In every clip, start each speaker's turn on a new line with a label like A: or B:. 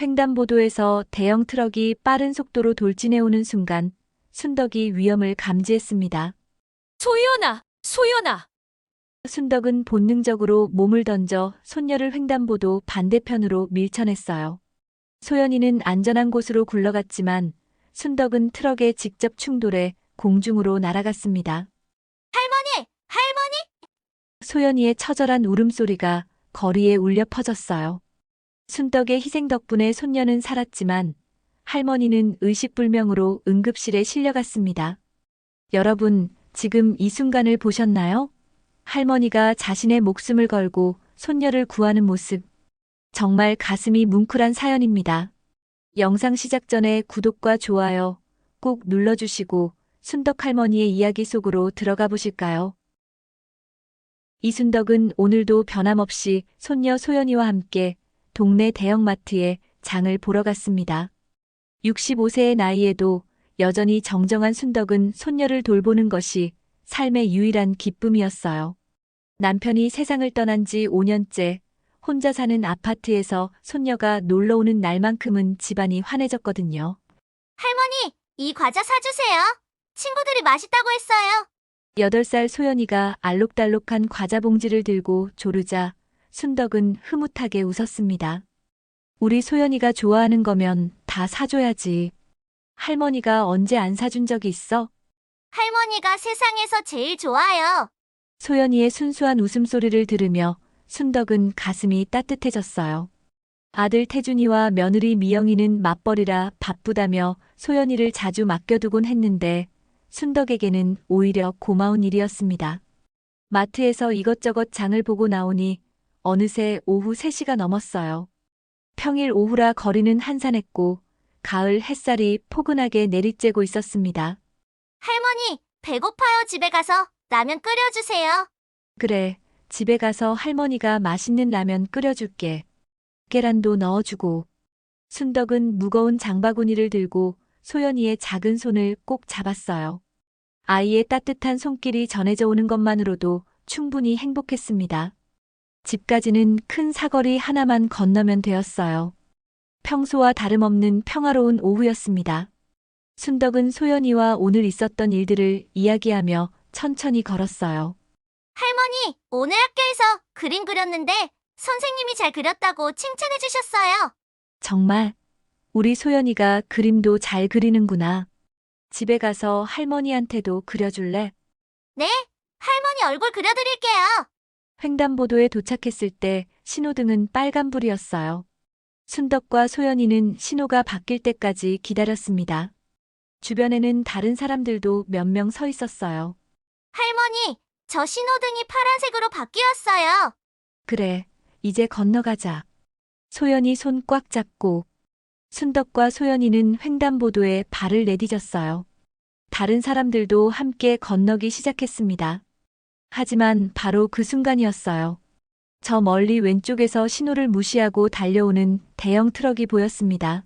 A: 횡단보도에서 대형 트럭이 빠른 속도로 돌진해오는 순간 순덕이 위험을 감지했습니다.
B: 소연아, 소연아.
A: 순덕은 본능적으로 몸을 던져 손녀를 횡단보도 반대편으로 밀쳐냈어요. 소연이는 안전한 곳으로 굴러갔지만 순덕은 트럭에 직접 충돌해 공중으로 날아갔습니다.
B: 할머니, 할머니.
A: 소연이의 처절한 울음소리가 거리에 울려 퍼졌어요. 순덕의 희생 덕분에 손녀는 살았지만 할머니는 의식불명으로 응급실에 실려갔습니다. 여러분, 지금 이 순간을 보셨나요? 할머니가 자신의 목숨을 걸고 손녀를 구하는 모습. 정말 가슴이 뭉클한 사연입니다. 영상 시작 전에 구독과 좋아요 꼭 눌러주시고 순덕 할머니의 이야기 속으로 들어가 보실까요? 이순덕은 오늘도 변함없이 손녀 소연이와 함께 동네 대형마트에 장을 보러 갔습니다. 65세의 나이에도 여전히 정정한 순덕은 손녀를 돌보는 것이 삶의 유일한 기쁨이었어요. 남편이 세상을 떠난 지 5년째 혼자 사는 아파트에서 손녀가 놀러 오는 날만큼은 집안이 환해졌거든요.
B: 할머니, 이 과자 사주세요. 친구들이 맛있다고 했어요.
A: 8살 소연이가 알록달록한 과자 봉지를 들고 조르자 순덕은 흐뭇하게 웃었습니다. 우리 소연이가 좋아하는 거면 다 사줘야지. 할머니가 언제 안 사준 적이 있어?
B: 할머니가 세상에서 제일 좋아요.
A: 소연이의 순수한 웃음소리를 들으며 순덕은 가슴이 따뜻해졌어요. 아들 태준이와 며느리 미영이는 맞벌이라 바쁘다며 소연이를 자주 맡겨두곤 했는데 순덕에게는 오히려 고마운 일이었습니다. 마트에서 이것저것 장을 보고 나오니 어느새 오후 3시가 넘었어요. 평일 오후라 거리는 한산했고 가을 햇살이 포근하게 내리쬐고 있었습니다.
B: 할머니, 배고파요. 집에 가서 라면 끓여주세요.
A: 그래, 집에 가서 할머니가 맛있는 라면 끓여줄게. 계란도 넣어주고. 순덕은 무거운 장바구니를 들고 소연이의 작은 손을 꼭 잡았어요. 아이의 따뜻한 손길이 전해져 오는 것만으로도 충분히 행복했습니다. 집까지는 큰 사거리 하나만 건너면 되었어요. 평소와 다름없는 평화로운 오후였습니다. 순덕은 소연이와 오늘 있었던 일들을 이야기하며 천천히 걸었어요.
B: 할머니, 오늘 학교에서 그림 그렸는데 선생님이 잘 그렸다고 칭찬해 주셨어요.
A: 정말 우리 소연이가 그림도 잘 그리는구나. 집에 가서 할머니한테도 그려줄래?
B: 네, 할머니 얼굴 그려드릴게요.
A: 횡단보도에 도착했을 때 신호등은 빨간불이었어요. 순덕과 소연이는 신호가 바뀔 때까지 기다렸습니다. 주변에는 다른 사람들도 몇 명 서 있었어요.
B: 할머니, 저 신호등이 파란색으로 바뀌었어요.
A: 그래, 이제 건너가자. 소연이 손 꽉 잡고 순덕과 소연이는 횡단보도에 발을 내디뎠어요. 다른 사람들도 함께 건너기 시작했습니다. 하지만 바로 그 순간이었어요. 저 멀리 왼쪽에서 신호를 무시하고 달려오는 대형 트럭이 보였습니다.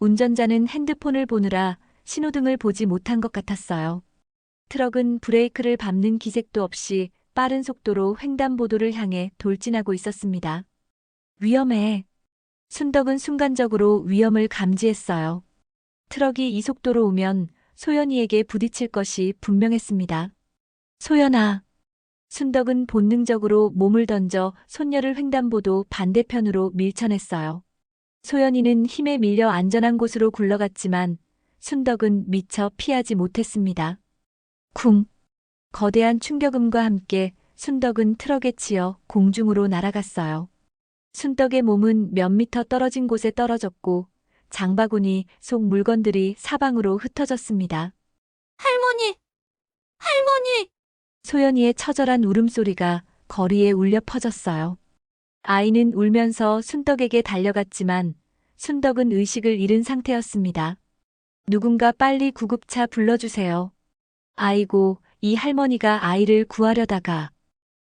A: 운전자는 핸드폰을 보느라 신호등을 보지 못한 것 같았어요. 트럭은 브레이크를 밟는 기색도 없이 빠른 속도로 횡단보도를 향해 돌진하고 있었습니다. 위험해. 순덕은 순간적으로 위험을 감지했어요. 트럭이 이 속도로 오면 소연이에게 부딪힐 것이 분명했습니다. 소연아. 순덕은 본능적으로 몸을 던져 손녀를 횡단보도 반대편으로 밀쳐냈어요. 소연이는 힘에 밀려 안전한 곳으로 굴러갔지만 순덕은 미처 피하지 못했습니다. 쿵! 거대한 충격음과 함께 순덕은 트럭에 치여 공중으로 날아갔어요. 순덕의 몸은 몇 미터 떨어진 곳에 떨어졌고 장바구니 속 물건들이 사방으로 흩어졌습니다.
B: 할머니, 할머니.
A: 소연이의 처절한 울음소리가 거리에 울려 퍼졌어요. 아이는 울면서 순덕에게 달려갔지만 순덕은 의식을 잃은 상태였습니다. 누군가 빨리 구급차 불러주세요. 아이고, 이 할머니가 아이를 구하려다가.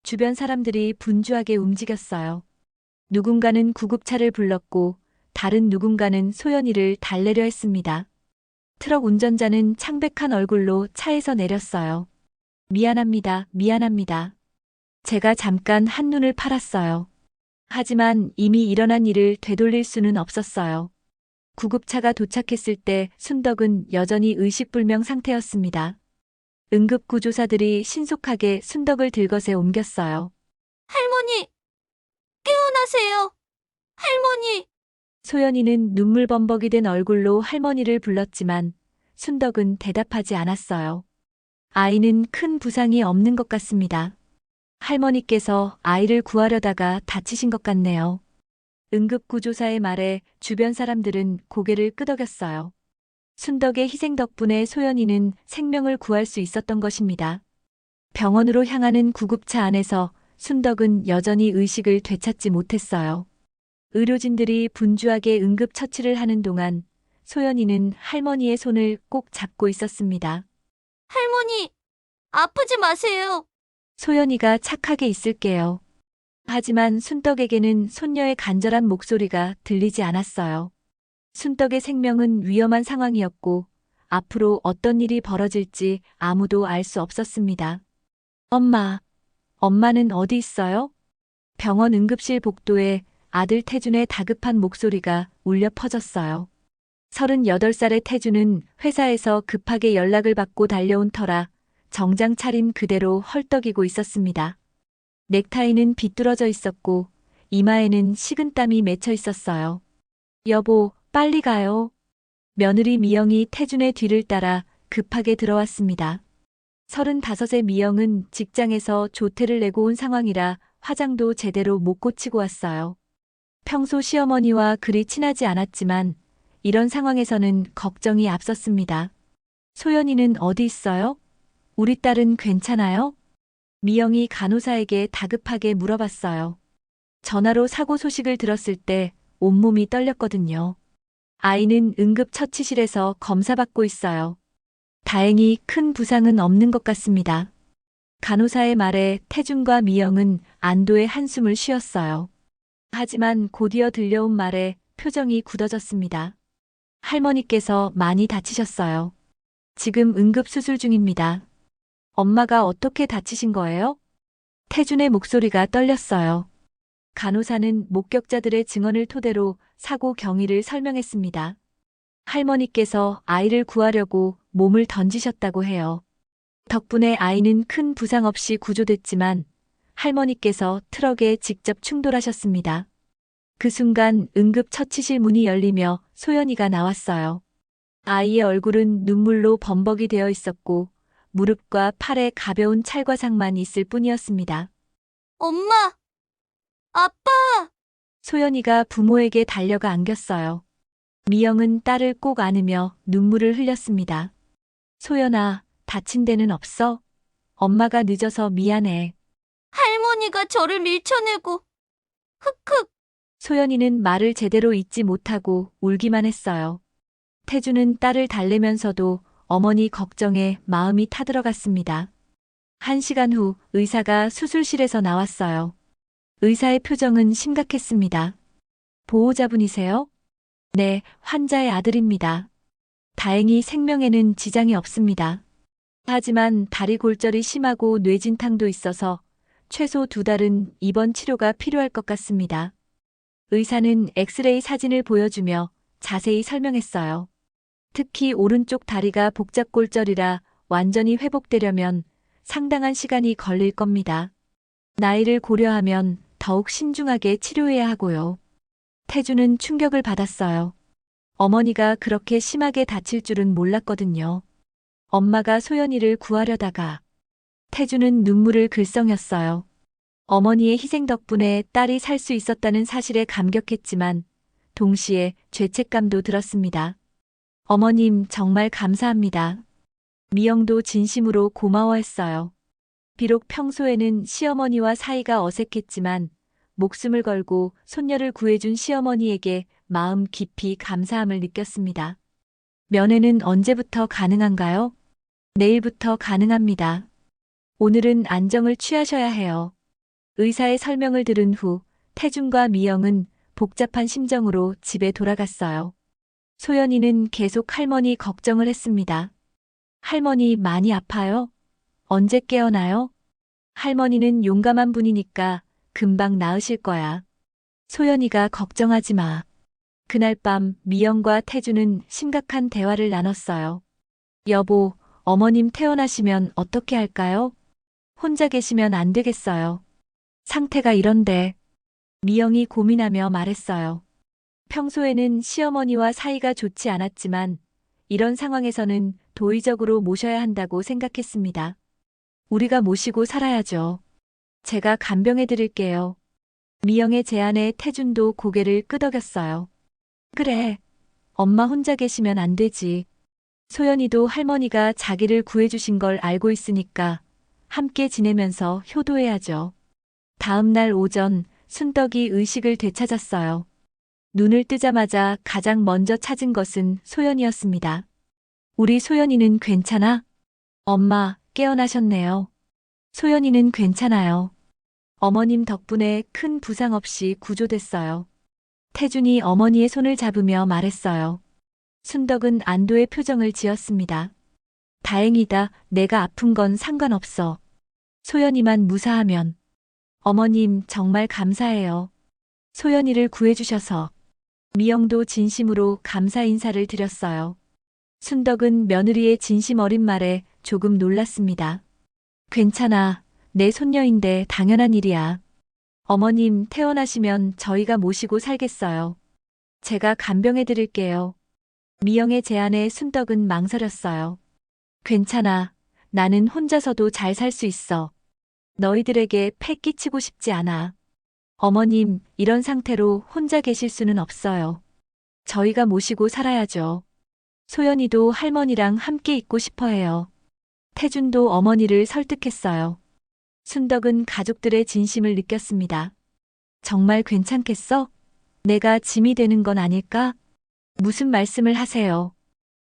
A: 주변 사람들이 분주하게 움직였어요. 누군가는 구급차를 불렀고 다른 누군가는 소연이를 달래려 했습니다. 트럭 운전자는 창백한 얼굴로 차에서 내렸어요. 미안합니다. 미안합니다. 제가 잠깐 한눈을 팔았어요. 하지만 이미 일어난 일을 되돌릴 수는 없었어요. 구급차가 도착했을 때 순덕은 여전히 의식불명 상태였습니다. 응급구조사들이 신속하게 순덕을 들것에 옮겼어요.
B: 할머니, 깨어나세요. 할머니.
A: 소연이는 눈물범벅이 된 얼굴로 할머니를 불렀지만 순덕은 대답하지 않았어요. 아이는 큰 부상이 없는 것 같습니다. 할머니께서 아이를 구하려다가 다치신 것 같네요. 응급구조사의 말에 주변 사람들은 고개를 끄덕였어요. 순덕의 희생 덕분에 소연이는 생명을 구할 수 있었던 것입니다. 병원으로 향하는 구급차 안에서 순덕은 여전히 의식을 되찾지 못했어요. 의료진들이 분주하게 응급처치를 하는 동안 소연이는 할머니의 손을 꼭 잡고 있었습니다.
B: 할머니, 아프지 마세요.
A: 소연이가 착하게 있을게요. 하지만 순덕에게는 손녀의 간절한 목소리가 들리지 않았어요. 순덕의 생명은 위험한 상황이었고 앞으로 어떤 일이 벌어질지 아무도 알 수 없었습니다. 엄마는 어디 있어요? 병원 응급실 복도에 아들 태준의 다급한 목소리가 울려 퍼졌어요. 38살의 태준은 회사에서 급하게 연락을 받고 달려온 터라 정장 차림 그대로 헐떡이고 있었습니다. 넥타이는 비뚤어져 있었고 이마에는 식은땀이 맺혀 있었어요. 여보, 빨리 가요. 며느리 미영이 태준의 뒤를 따라 급하게 들어왔습니다. 35의 미영은 직장에서 조퇴를 내고 온 상황이라 화장도 제대로 못 고치고 왔어요. 평소 시어머니와 그리 친하지 않았지만 이런 상황에서는 걱정이 앞섰습니다. 소연이는 어디 있어요? 우리 딸은 괜찮아요? 미영이 간호사에게 다급하게 물어봤어요. 전화로 사고 소식을 들었을 때 온몸이 떨렸거든요. 아이는 응급처치실에서 검사받고 있어요. 다행히 큰 부상은 없는 것 같습니다. 간호사의 말에 태준과 미영은 안도의 한숨을 쉬었어요. 하지만 곧이어 들려온 말에 표정이 굳어졌습니다. 할머니께서 많이 다치셨어요. 지금 응급수술 중입니다. 엄마가 어떻게 다치신 거예요? 태준의 목소리가 떨렸어요. 간호사는 목격자들의 증언을 토대로 사고 경위를 설명했습니다. 할머니께서 아이를 구하려고 몸을 던지셨다고 해요. 덕분에 아이는 큰 부상 없이 구조됐지만 할머니께서 트럭에 직접 충돌하셨습니다. 그 순간 응급처치실 문이 열리며 소연이가 나왔어요. 아이의 얼굴은 눈물로 범벅이 되어 있었고 무릎과 팔에 가벼운 찰과상만 있을 뿐이었습니다.
B: 엄마, 아빠.
A: 소연이가 부모에게 달려가 안겼어요. 미영은 딸을 꼭 안으며 눈물을 흘렸습니다. 소연아, 다친 데는 없어? 엄마가 늦어서 미안해.
B: 할머니가 저를 밀쳐내고. 흑흑.
A: 소연이는 말을 제대로 잇지 못하고 울기만 했어요. 태주는 딸을 달래면서도 어머니 걱정에 마음이 타들어갔습니다. 1시간 후 의사가 수술실에서 나왔어요. 의사의 표정은 심각했습니다. 보호자분이세요? 네, 환자의 아들입니다. 다행히 생명에는 지장이 없습니다. 하지만 다리 골절이 심하고 뇌진탕도 있어서 최소 2달은 입원 치료가 필요할 것 같습니다. 의사는 엑스레이 사진을 보여주며 자세히 설명했어요. 특히 오른쪽 다리가 복잡골절이라 완전히 회복되려면 상당한 시간이 걸릴 겁니다. 나이를 고려하면 더욱 신중하게 치료해야 하고요. 태주는 충격을 받았어요. 어머니가 그렇게 심하게 다칠 줄은 몰랐거든요. 엄마가 소연이를 구하려다가 태주는 눈물을 글썽였어요. 어머니의 희생 덕분에 딸이 살 수 있었다는 사실에 감격했지만 동시에 죄책감도 들었습니다. 어머님 정말 감사합니다. 미영도 진심으로 고마워했어요. 비록 평소에는 시어머니와 사이가 어색했지만 목숨을 걸고 손녀를 구해준 시어머니에게 마음 깊이 감사함을 느꼈습니다. 면회는 언제부터 가능한가요? 내일부터 가능합니다. 오늘은 안정을 취하셔야 해요. 의사의 설명을 들은 후 태준과 미영은 복잡한 심정으로 집에 돌아갔어요. 소연이는 계속 할머니 걱정을 했습니다. 할머니 많이 아파요? 언제 깨어나요? 할머니는 용감한 분이니까 금방 나으실 거야. 소연이가 걱정하지 마. 그날 밤 미영과 태주는 심각한 대화를 나눴어요. 여보, 어머님 퇴원하시면 어떻게 할까요? 혼자 계시면 안 되겠어요. 상태가 이런데. 미영이 고민하며 말했어요. 평소에는 시어머니와 사이가 좋지 않았지만 이런 상황에서는 도의적으로 모셔야 한다고 생각했습니다. 우리가 모시고 살아야죠. 제가 간병해 드릴게요. 미영의 제안에 태준도 고개를 끄덕였어요. 그래. 엄마 혼자 계시면 안 되지. 소연이도 할머니가 자기를 구해주신 걸 알고 있으니까 함께 지내면서 효도해야죠. 다음 날 오전 순덕이 의식을 되찾았어요. 눈을 뜨자마자 가장 먼저 찾은 것은 소연이었습니다. 우리 소연이는 괜찮아? 엄마, 깨어나셨네요. 소연이는 괜찮아요. 어머님 덕분에 큰 부상 없이 구조됐어요. 태준이 어머니의 손을 잡으며 말했어요. 순덕은 안도의 표정을 지었습니다. 다행이다. 내가 아픈 건 상관없어. 소연이만 무사하면. 어머님 정말 감사해요. 소연이를 구해주셔서. 미영도 진심으로 감사 인사를 드렸어요. 순덕은 며느리의 진심 어린 말에 조금 놀랐습니다. 괜찮아. 내 손녀인데 당연한 일이야. 어머님 퇴원하시면 저희가 모시고 살겠어요. 제가 간병해 드릴게요. 미영의 제안에 순덕은 망설였어요. 괜찮아. 나는 혼자서도 잘 살 수 있어. 너희들에게 패 끼치고 싶지 않아. 어머님, 이런 상태로 혼자 계실 수는 없어요. 저희가 모시고 살아야죠. 소연이도 할머니랑 함께 있고 싶어 해요. 태준도 어머니를 설득했어요. 순덕은 가족들의 진심을 느꼈습니다. 정말 괜찮겠어? 내가 짐이 되는 건 아닐까? 무슨 말씀을 하세요?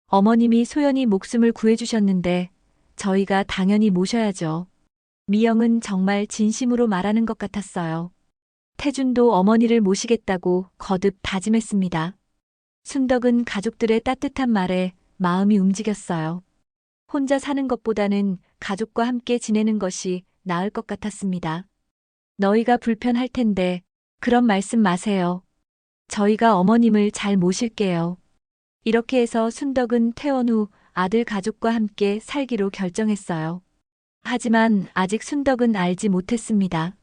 A: 어머님이 소연이 목숨을 구해주셨는데 저희가 당연히 모셔야죠. 미영은 정말 진심으로 말하는 것 같았어요. 태준도 어머니를 모시겠다고 거듭 다짐했습니다. 순덕은 가족들의 따뜻한 말에 마음이 움직였어요. 혼자 사는 것보다는 가족과 함께 지내는 것이 나을 것 같았습니다. 너희가 불편할 텐데 그런 말씀 마세요. 저희가 어머님을 잘 모실게요. 이렇게 해서 순덕은 퇴원 후 아들 가족과 함께 살기로 결정했어요. 하지만 아직 순덕은 알지 못했습니다.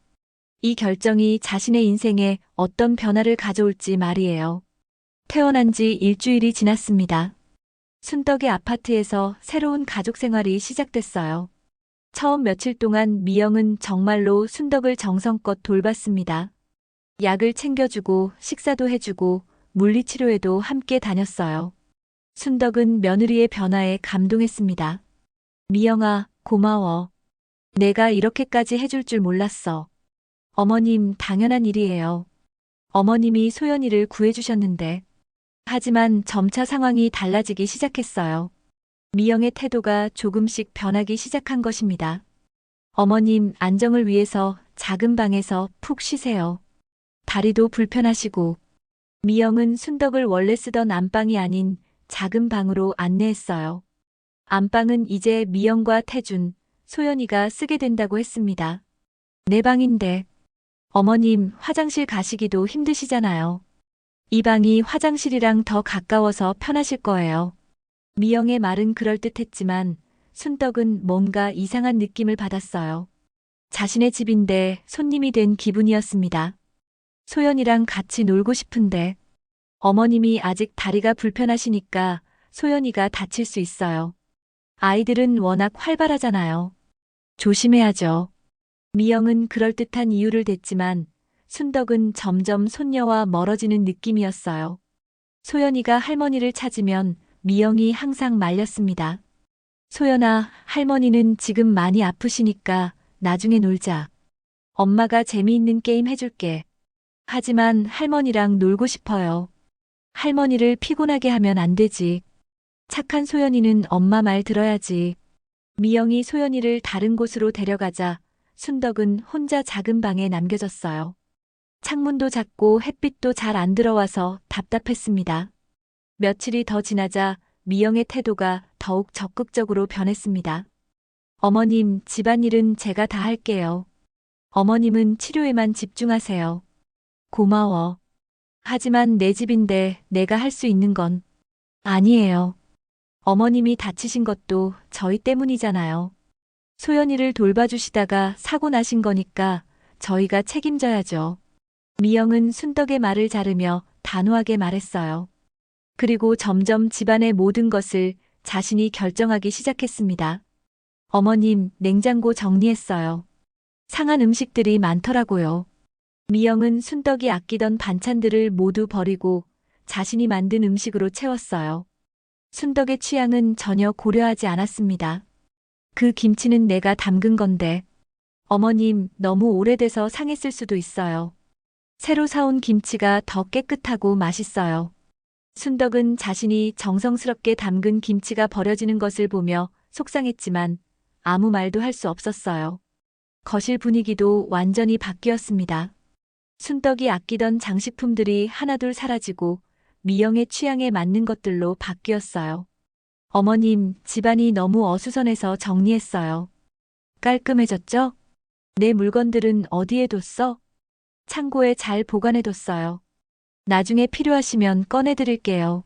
A: 이 결정이 자신의 인생에 어떤 변화를 가져올지 말이에요. 퇴원한 지 일주일이 지났습니다. 순덕의 아파트에서 새로운 가족 생활이 시작됐어요. 처음 며칠 동안 미영은 정말로 순덕을 정성껏 돌봤습니다. 약을 챙겨주고 식사도 해주고 물리치료에도 함께 다녔어요. 순덕은 며느리의 변화에 감동했습니다. 미영아, 고마워. 내가 이렇게까지 해줄 줄 몰랐어. 어머님, 당연한 일이에요. 어머님이 소연이를 구해주셨는데. 하지만 점차 상황이 달라지기 시작했어요. 미영의 태도가 조금씩 변하기 시작한 것입니다. 어머님, 안정을 위해서 작은 방에서 푹 쉬세요. 다리도 불편하시고. 미영은 순덕을 원래 쓰던 안방이 아닌 작은 방으로 안내했어요. 안방은 이제 미영과 태준, 소연이가 쓰게 된다고 했습니다. 내 방인데. 어머님, 화장실 가시기도 힘드시잖아요. 이 방이 화장실이랑 더 가까워서 편하실 거예요. 미영의 말은 그럴듯했지만 순덕은 뭔가 이상한 느낌을 받았어요. 자신의 집인데 손님이 된 기분이었습니다. 소연이랑 같이 놀고 싶은데 어머님이 아직 다리가 불편하시니까 소연이가 다칠 수 있어요. 아이들은 워낙 활발하잖아요. 조심해야죠. 미영은 그럴듯한 이유를 댔지만 순덕은 점점 손녀와 멀어지는 느낌이었어요. 소연이가 할머니를 찾으면 미영이 항상 말렸습니다. 소연아, 할머니는 지금 많이 아프시니까 나중에 놀자. 엄마가 재미있는 게임 해줄게. 하지만 할머니랑 놀고 싶어요. 할머니를 피곤하게 하면 안 되지. 착한 소연이는 엄마 말 들어야지. 미영이 소연이를 다른 곳으로 데려가자 순덕은 혼자 작은 방에 남겨졌어요. 창문도 작고 햇빛도 잘 안 들어와서 답답했습니다. 며칠이 더 지나자 미영의 태도가 더욱 적극적으로 변했습니다. 어머님, 집안일은 제가 다 할게요. 어머님은 치료에만 집중하세요. 고마워. 하지만 내 집인데 내가 할 수 있는 건 아니에요. 어머님이 다치신 것도 저희 때문이잖아요. 소연이를 돌봐주시다가 사고 나신 거니까 저희가 책임져야죠. 미영은 순덕의 말을 자르며 단호하게 말했어요. 그리고 점점 집안의 모든 것을 자신이 결정하기 시작했습니다. 어머님, 냉장고 정리했어요. 상한 음식들이 많더라고요. 미영은 순덕이 아끼던 반찬들을 모두 버리고 자신이 만든 음식으로 채웠어요. 순덕의 취향은 전혀 고려하지 않았습니다. 그 김치는 내가 담근 건데. 어머님, 너무 오래돼서 상했을 수도 있어요. 새로 사온 김치가 더 깨끗하고 맛있어요. 순덕은 자신이 정성스럽게 담근 김치가 버려지는 것을 보며 속상했지만 아무 말도 할 수 없었어요. 거실 분위기도 완전히 바뀌었습니다. 순덕이 아끼던 장식품들이 하나둘 사라지고 미영의 취향에 맞는 것들로 바뀌었어요. 어머님, 집안이 너무 어수선해서 정리했어요. 깔끔해졌죠? 내 물건들은 어디에 뒀어? 창고에 잘 보관해뒀어요. 나중에 필요하시면 꺼내드릴게요.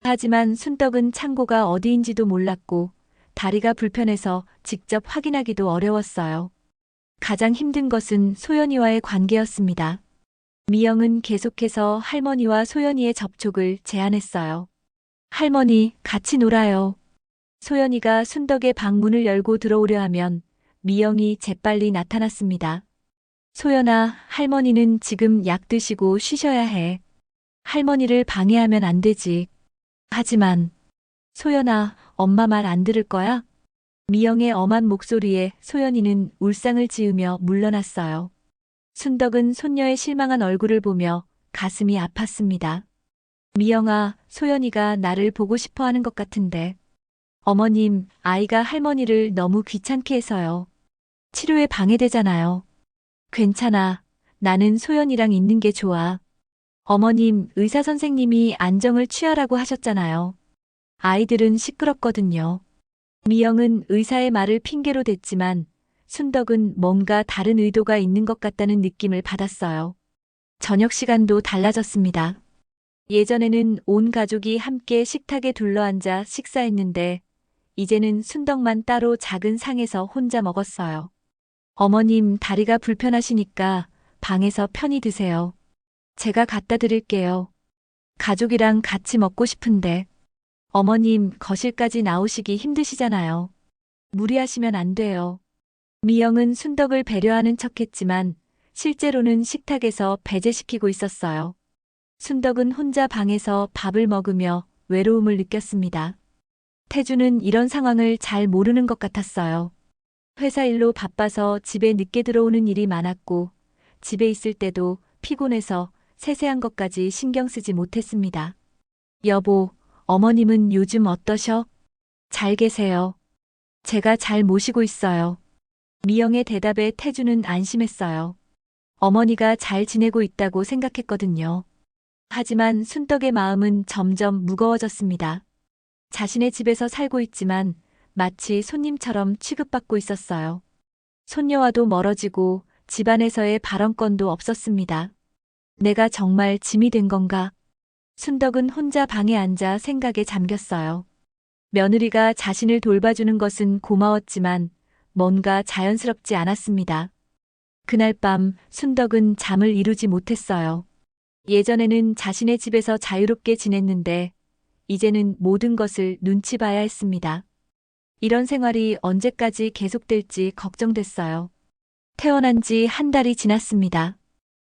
A: 하지만 순덕은 창고가 어디인지도 몰랐고 다리가 불편해서 직접 확인하기도 어려웠어요. 가장 힘든 것은 소연이와의 관계였습니다. 미영은 계속해서 할머니와 소연이의 접촉을 제안했어요. 할머니, 같이 놀아요. 소연이가 순덕의 방문을 열고 들어오려 하면 미영이 재빨리 나타났습니다. 소연아, 할머니는 지금 약 드시고 쉬셔야 해. 할머니를 방해하면 안 되지. 하지만, 소연아, 엄마 말 안 들을 거야? 미영의 엄한 목소리에 소연이는 울상을 지으며 물러났어요. 순덕은 손녀의 실망한 얼굴을 보며 가슴이 아팠습니다. 미영아, 소연이가 나를 보고 싶어 하는 것 같은데. 어머님, 아이가 할머니를 너무 귀찮게 해서요. 치료에 방해되잖아요. 괜찮아. 나는 소연이랑 있는 게 좋아. 어머님, 의사 선생님이 안정을 취하라고 하셨잖아요. 아이들은 시끄럽거든요. 미영은 의사의 말을 핑계로 댔지만 순덕은 뭔가 다른 의도가 있는 것 같다는 느낌을 받았어요. 저녁 시간도 달라졌습니다. 예전에는 온 가족이 함께 식탁에 둘러앉아 식사했는데 이제는 순덕만 따로 작은 상에서 혼자 먹었어요. 어머님, 다리가 불편하시니까 방에서 편히 드세요. 제가 갖다 드릴게요. 가족이랑 같이 먹고 싶은데. 어머님, 거실까지 나오시기 힘드시잖아요. 무리하시면 안 돼요. 미영은 순덕을 배려하는 척했지만 실제로는 식탁에서 배제시키고 있었어요. 순덕은 혼자 방에서 밥을 먹으며 외로움을 느꼈습니다. 태주는 이런 상황을 잘 모르는 것 같았어요. 회사 일로 바빠서 집에 늦게 들어오는 일이 많았고 집에 있을 때도 피곤해서 세세한 것까지 신경 쓰지 못했습니다. 여보, 어머님은 요즘 어떠셔? 잘 계세요. 제가 잘 모시고 있어요. 미영의 대답에 태주는 안심했어요. 어머니가 잘 지내고 있다고 생각했거든요. 하지만 순덕의 마음은 점점 무거워졌습니다. 자신의 집에서 살고 있지만 마치 손님처럼 취급받고 있었어요. 손녀와도 멀어지고 집안에서의 발언권도 없었습니다. 내가 정말 짐이 된 건가? 순덕은 혼자 방에 앉아 생각에 잠겼어요. 며느리가 자신을 돌봐주는 것은 고마웠지만 뭔가 자연스럽지 않았습니다. 그날 밤 순덕은 잠을 이루지 못했어요. 예전에는 자신의 집에서 자유롭게 지냈는데 이제는 모든 것을 눈치 봐야 했습니다. 이런 생활이 언제까지 계속될지 걱정됐어요. 태어난 지 한 달이 지났습니다.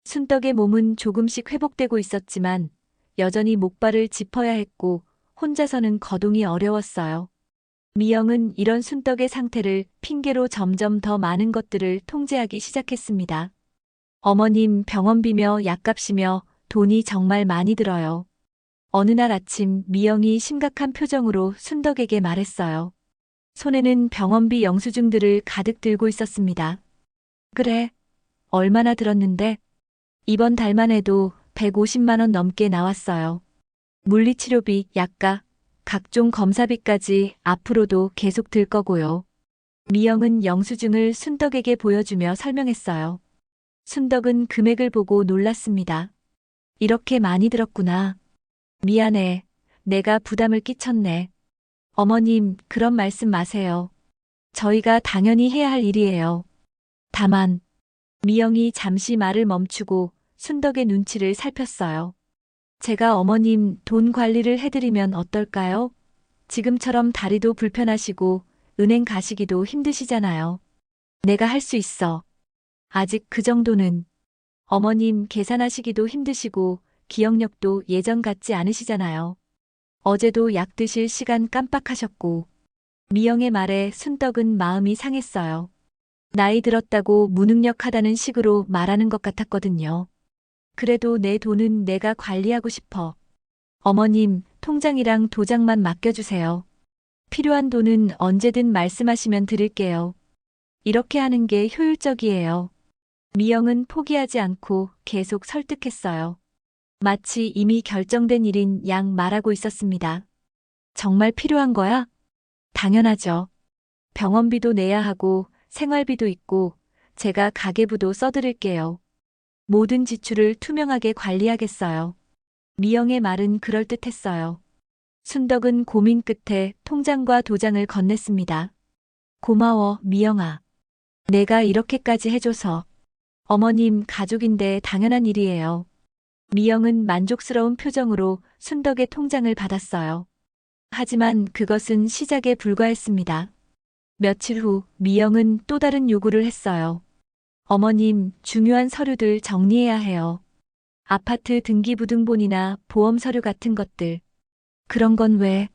A: 순덕의 몸은 조금씩 회복되고 있었지만 여전히 목발을 짚어야 했고 혼자서는 거동이 어려웠어요. 미영은 이런 순덕의 상태를 핑계로 점점 더 많은 것들을 통제하기 시작했습니다. 어머님, 병원비며 약값이며 돈이 정말 많이 들어요. 어느 날 아침 미영이 심각한 표정으로 순덕에게 말했어요. 손에는 병원비 영수증들을 가득 들고 있었습니다. 그래, 얼마나 들었는데? 이번 달만 해도 150만 원 넘게 나왔어요. 물리치료비, 약가, 각종 검사비까지 앞으로도 계속 들 거고요. 미영은 영수증을 순덕에게 보여주며 설명했어요. 순덕은 금액을 보고 놀랐습니다. 이렇게 많이 들었구나. 미안해. 내가 부담을 끼쳤네. 어머님, 그런 말씀 마세요. 저희가 당연히 해야 할 일이에요. 다만, 미영이 잠시 말을 멈추고 순덕의 눈치를 살폈어요. 제가 어머님 돈 관리를 해드리면 어떨까요? 지금처럼 다리도 불편하시고 은행 가시기도 힘드시잖아요. 내가 할 수 있어. 아직 그 정도는. 어머님 계산하시기도 힘드시고 기억력도 예전 같지 않으시잖아요. 어제도 약 드실 시간 깜빡하셨고. 미영의 말에 순덕은 마음이 상했어요. 나이 들었다고 무능력하다는 식으로 말하는 것 같았거든요. 그래도 내 돈은 내가 관리하고 싶어. 어머님, 통장이랑 도장만 맡겨주세요. 필요한 돈은 언제든 말씀하시면 드릴게요. 이렇게 하는 게 효율적이에요. 미영은 포기하지 않고 계속 설득했어요. 마치 이미 결정된 일인 양 말하고 있었습니다. 정말 필요한 거야? 당연하죠. 병원비도 내야 하고 생활비도 있고 제가 가계부도 써드릴게요. 모든 지출을 투명하게 관리하겠어요. 미영의 말은 그럴듯했어요. 순덕은 고민 끝에 통장과 도장을 건넸습니다. 고마워, 미영아. 내가 이렇게까지 해줘서. 어머님 가족인데 당연한 일이에요. 미영은 만족스러운 표정으로 순덕의 통장을 받았어요. 하지만 그것은 시작에 불과했습니다. 며칠 후 미영은 또 다른 요구를 했어요. 어머님, 중요한 서류들 정리해야 해요. 아파트 등기부등본이나 보험 서류 같은 것들. 그런 건 왜?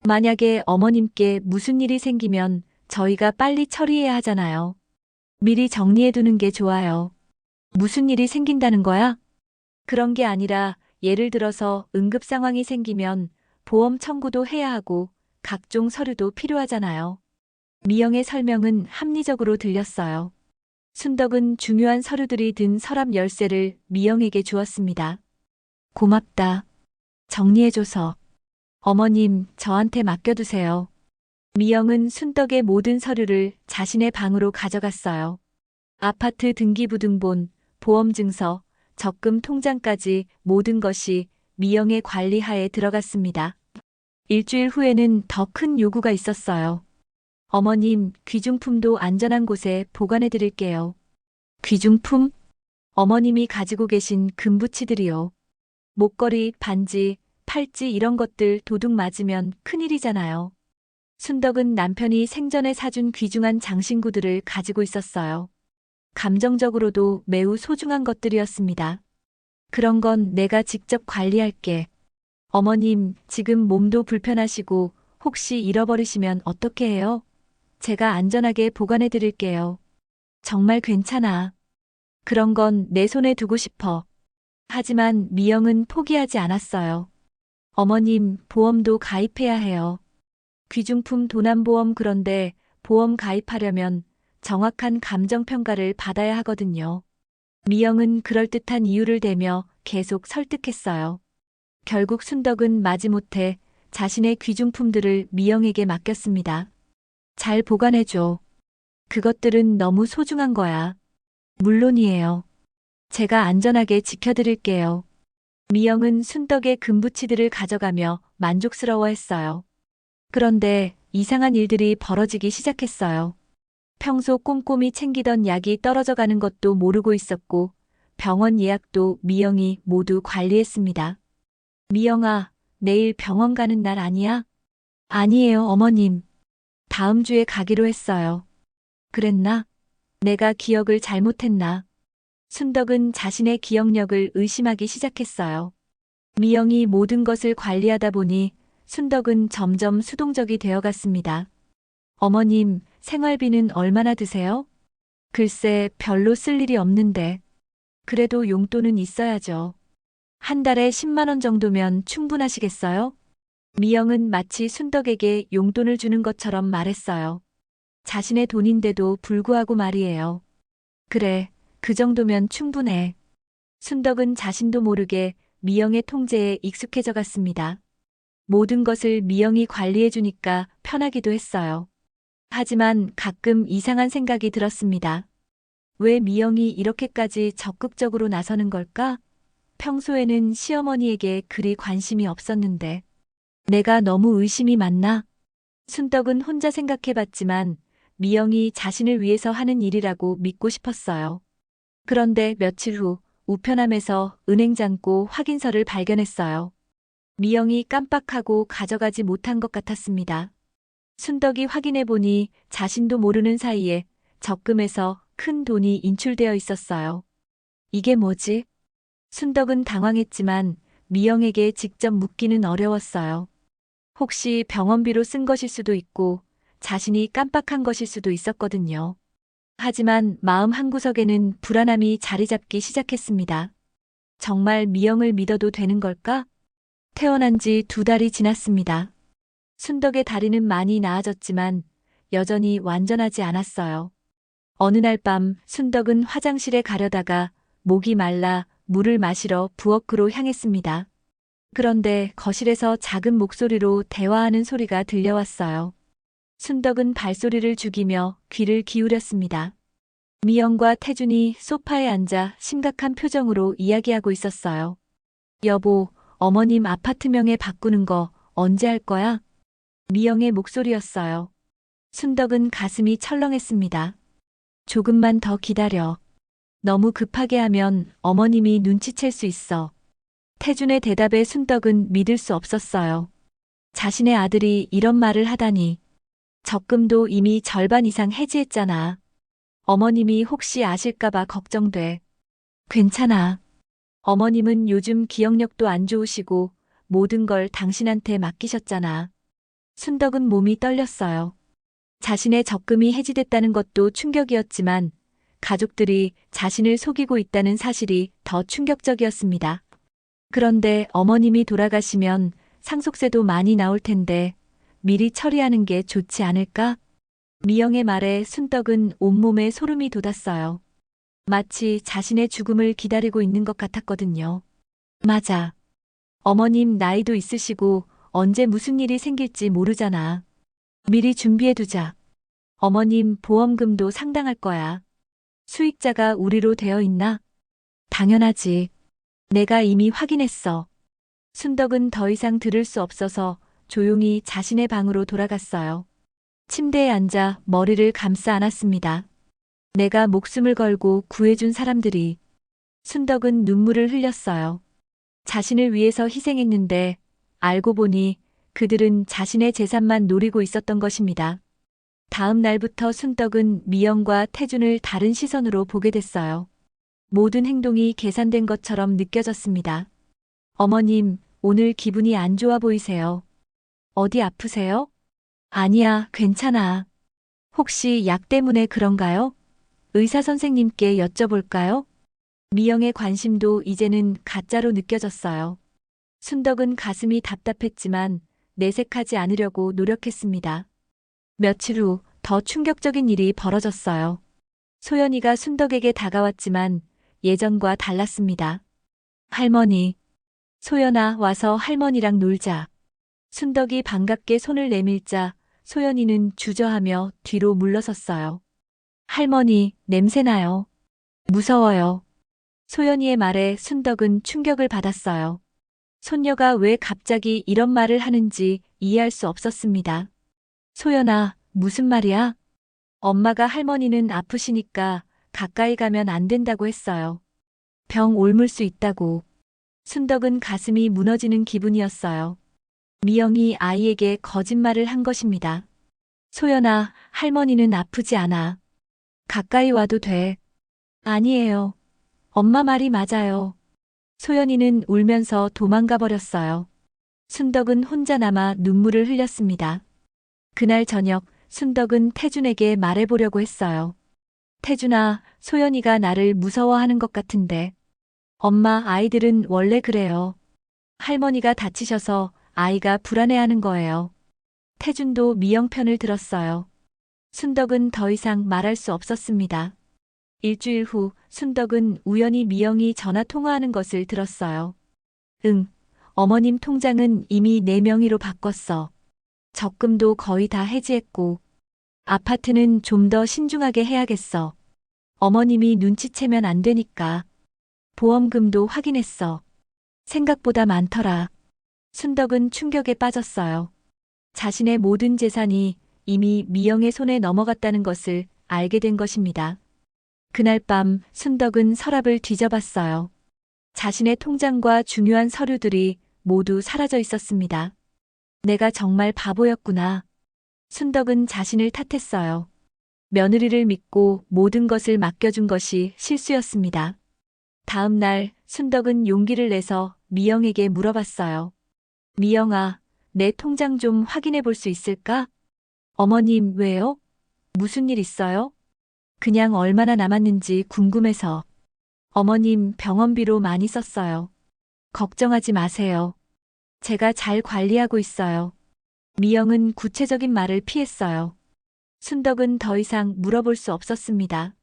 A: 만약에 어머님께 무슨 일이 생기면 저희가 빨리 처리해야 하잖아요. 미리 정리해두는 게 좋아요. 무슨 일이 생긴다는 거야? 그런 게 아니라 예를 들어서 응급 상황이 생기면 보험 청구도 해야 하고 각종 서류도 필요하잖아요. 미영의 설명은 합리적으로 들렸어요. 순덕은 중요한 서류들이 든 서랍 열쇠를 미영에게 주었습니다. 고맙다. 정리해줘서. 어머님, 저한테 맡겨두세요. 미영은 순덕의 모든 서류를 자신의 방으로 가져갔어요. 아파트 등기부등본, 보험증서, 적금 통장까지 모든 것이 미영의 관리하에 들어갔습니다. 일주일 후에는 더 큰 요구가 있었어요. 어머님, 귀중품도 안전한 곳에 보관해 드릴게요. 귀중품? 어머님이 가지고 계신 금부치들이요. 목걸이, 반지, 팔찌 이런 것들 도둑 맞으면 큰일이잖아요. 순덕은 남편이 생전에 사준 귀중한 장신구들을 가지고 있었어요. 감정적으로도 매우 소중한 것들이었습니다. 그런 건 내가 직접 관리할게. 어머님, 지금 몸도 불편하시고 혹시 잃어버리시면 어떻게 해요? 제가 안전하게 보관해 드릴게요. 정말 괜찮아. 그런 건 내 손에 두고 싶어. 하지만 미영은 포기하지 않았어요. 어머님, 보험도 가입해야 해요. 귀중품 도난보험 그런데 보험 가입하려면 정확한 감정평가를 받아야 하거든요. 미영은 그럴듯한 이유를 대며 계속 설득했어요. 결국 순덕은 마지못해 자신의 귀중품들을 미영에게 맡겼습니다. 잘 보관해줘. 그것들은 너무 소중한 거야. 물론이에요. 제가 안전하게 지켜드릴게요. 미영은 순덕의 금부치들을 가져가며 만족스러워했어요. 그런데 이상한 일들이 벌어지기 시작했어요. 평소 꼼꼼히 챙기던 약이 떨어져 가는 것도 모르고 있었고 병원 예약도 미영이 모두 관리했습니다. 미영아, 내일 병원 가는 날 아니야? 아니에요, 어머님. 다음 주에 가기로 했어요. 그랬나? 내가 기억을 잘못했나? 순덕은 자신의 기억력을 의심하기 시작했어요. 미영이 모든 것을 관리하다 보니 순덕은 점점 수동적이 되어갔습니다. 어머님, 생활비는 얼마나 드세요? 글쎄, 별로 쓸 일이 없는데. 그래도 용돈은 있어야죠. 한 달에 10만 원 정도면 충분하시겠어요? 미영은 마치 순덕에게 용돈을 주는 것처럼 말했어요. 자신의 돈인데도 불구하고 말이에요. 그래, 그 정도면 충분해. 순덕은 자신도 모르게 미영의 통제에 익숙해져 갔습니다. 모든 것을 미영이 관리해 주니까 편하기도 했어요. 하지만 가끔 이상한 생각이 들었습니다. 왜 미영이 이렇게까지 적극적으로 나서는 걸까? 평소에는 시어머니에게 그리 관심이 없었는데 내가 너무 의심이 많나? 순덕은 혼자 생각해봤지만 미영이 자신을 위해서 하는 일이라고 믿고 싶었어요. 그런데 며칠 후 우편함에서 은행 잔고 확인서를 발견했어요. 미영이 깜빡하고 가져가지 못한 것 같았습니다. 순덕이 확인해보니 자신도 모르는 사이에 적금에서 큰 돈이 인출되어 있었어요. 이게 뭐지? 순덕은 당황했지만 미영에게 직접 묻기는 어려웠어요. 혹시 병원비로 쓴 것일 수도 있고 자신이 깜빡한 것일 수도 있었거든요. 하지만 마음 한구석에는 불안함이 자리 잡기 시작했습니다. 정말 미영을 믿어도 되는 걸까? 태어난 지 2달이 지났습니다. 순덕의 다리는 많이 나아졌지만 여전히 완전하지 않았어요. 어느 날 밤 순덕은 화장실에 가려다가 목이 말라 물을 마시러 부엌으로 향했습니다. 그런데 거실에서 작은 목소리로 대화하는 소리가 들려왔어요. 순덕은 발소리를 죽이며 귀를 기울였습니다. 미영과 태준이 소파에 앉아 심각한 표정으로 이야기하고 있었어요. 여보, 어머님 아파트 명에 바꾸는 거 언제 할 거야? 미영의 목소리였어요. 순덕은 가슴이 철렁했습니다. 조금만 더 기다려. 너무 급하게 하면 어머님이 눈치챌 수 있어. 태준의 대답에 순덕은 믿을 수 없었어요. 자신의 아들이 이런 말을 하다니. 적금도 이미 절반 이상 해지했잖아. 어머님이 혹시 아실까봐 걱정돼. 괜찮아. 어머님은 요즘 기억력도 안 좋으시고 모든 걸 당신한테 맡기셨잖아. 순덕은 몸이 떨렸어요. 자신의 적금이 해지됐다는 것도 충격이었지만 가족들이 자신을 속이고 있다는 사실이 더 충격적이었습니다. 그런데 어머님이 돌아가시면 상속세도 많이 나올 텐데 미리 처리하는 게 좋지 않을까? 미영의 말에 순덕은 온몸에 소름이 돋았어요. 마치 자신의 죽음을 기다리고 있는 것 같았거든요. 맞아. 어머님 나이도 있으시고 언제 무슨 일이 생길지 모르잖아. 미리 준비해두자. 어머님 보험금도 상당할 거야. 수익자가 우리로 되어 있나? 당연하지. 내가 이미 확인했어. 순덕은 더 이상 들을 수 없어서 조용히 자신의 방으로 돌아갔어요. 침대에 앉아 머리를 감싸 안았습니다. 내가 목숨을 걸고 구해준 사람들이. 순덕은 눈물을 흘렸어요. 자신을 위해서 희생했는데 알고 보니 그들은 자신의 재산만 노리고 있었던 것입니다. 다음 날부터 순덕은 미영과 태준을 다른 시선으로 보게 됐어요. 모든 행동이 계산된 것처럼 느껴졌습니다. 어머님, 오늘 기분이 안 좋아 보이세요. 어디 아프세요? 아니야, 괜찮아. 혹시 약 때문에 그런가요? 의사 선생님께 여쭤볼까요? 미영의 관심도 이제는 가짜로 느껴졌어요. 순덕은 가슴이 답답했지만 내색하지 않으려고 노력했습니다. 며칠 후 더 충격적인 일이 벌어졌어요. 소연이가 순덕에게 다가왔지만 예전과 달랐습니다. 할머니, 소연아 와서 할머니랑 놀자. 순덕이 반갑게 손을 내밀자 소연이는 주저하며 뒤로 물러섰어요. 할머니, 냄새나요. 무서워요. 소연이의 말에 순덕은 충격을 받았어요. 손녀가 왜 갑자기 이런 말을 하는지 이해할 수 없었습니다. 소연아, 무슨 말이야? 엄마가 할머니는 아프시니까 가까이 가면 안 된다고 했어요. 병 옮을 수 있다고. 순덕은 가슴이 무너지는 기분이었어요. 미영이 아이에게 거짓말을 한 것입니다. 소연아, 할머니는 아프지 않아. 가까이 와도 돼. 아니에요. 엄마 말이 맞아요. 소연이는 울면서 도망가 버렸어요. 순덕은 혼자 남아 눈물을 흘렸습니다. 그날 저녁 순덕은 태준에게 말해보려고 했어요. 태준아, 소연이가 나를 무서워하는 것 같은데. 엄마, 아이들은 원래 그래요. 할머니가 다치셔서 아이가 불안해하는 거예요. 태준도 미영 편을 들었어요. 순덕은 더 이상 말할 수 없었습니다. 일주일 후 순덕은 우연히 미영이 전화 통화하는 것을 들었어요. 응, 어머님 통장은 이미 내 명의로 바꿨어. 적금도 거의 다 해지했고, 아파트는 좀 더 신중하게 해야겠어. 어머님이 눈치채면 안 되니까. 보험금도 확인했어. 생각보다 많더라. 순덕은 충격에 빠졌어요. 자신의 모든 재산이 이미 미영의 손에 넘어갔다는 것을 알게 된 것입니다. 그날 밤 순덕은 서랍을 뒤져봤어요. 자신의 통장과 중요한 서류들이 모두 사라져 있었습니다. 내가 정말 바보였구나. 순덕은 자신을 탓했어요. 며느리를 믿고 모든 것을 맡겨준 것이 실수였습니다. 다음 날 순덕은 용기를 내서 미영에게 물어봤어요. 미영아, 내 통장 좀 확인해 볼 수 있을까? 어머님, 왜요? 무슨 일 있어요? 그냥 얼마나 남았는지 궁금해서. 어머님, 병원비로 많이 썼어요. 걱정하지 마세요. 제가 잘 관리하고 있어요. 미영은 구체적인 말을 피했어요. 순덕은 더 이상 물어볼 수 없었습니다.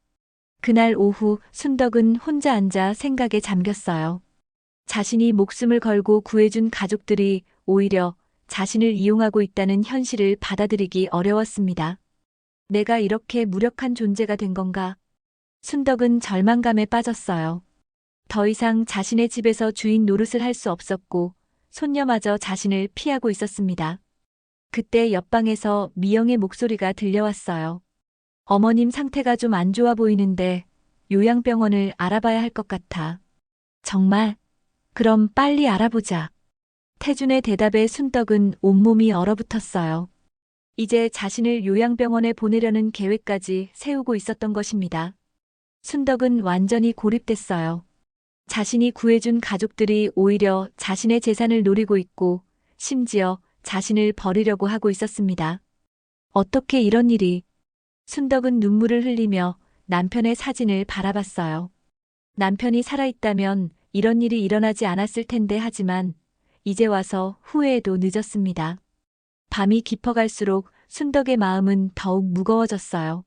A: 그날 오후 순덕은 혼자 앉아 생각에 잠겼어요. 자신이 목숨을 걸고 구해준 가족들이 오히려 자신을 이용하고 있다는 현실을 받아들이기 어려웠습니다. 내가 이렇게 무력한 존재가 된 건가? 순덕은 절망감에 빠졌어요. 더 이상 자신의 집에서 주인 노릇을 할 수 없었고 손녀마저 자신을 피하고 있었습니다. 그때 옆방에서 미영의 목소리가 들려왔어요. 어머님 상태가 좀 안 좋아 보이는데 요양병원을 알아봐야 할 것 같아. 정말? 그럼 빨리 알아보자. 태준의 대답에 순덕은 온몸이 얼어붙었어요. 이제 자신을 요양병원에 보내려는 계획까지 세우고 있었던 것입니다. 순덕은 완전히 고립됐어요. 자신이 구해준 가족들이 오히려 자신의 재산을 노리고 있고 심지어 자신을 버리려고 하고 있었습니다. 어떻게 이런 일이? 순덕은 눈물을 흘리며 남편의 사진을 바라봤어요. 남편이 살아있다면 이런 일이 일어나지 않았을 텐데 하지만 이제 와서 후회해도 늦었습니다. 밤이 깊어갈수록 순덕의 마음은 더욱 무거워졌어요.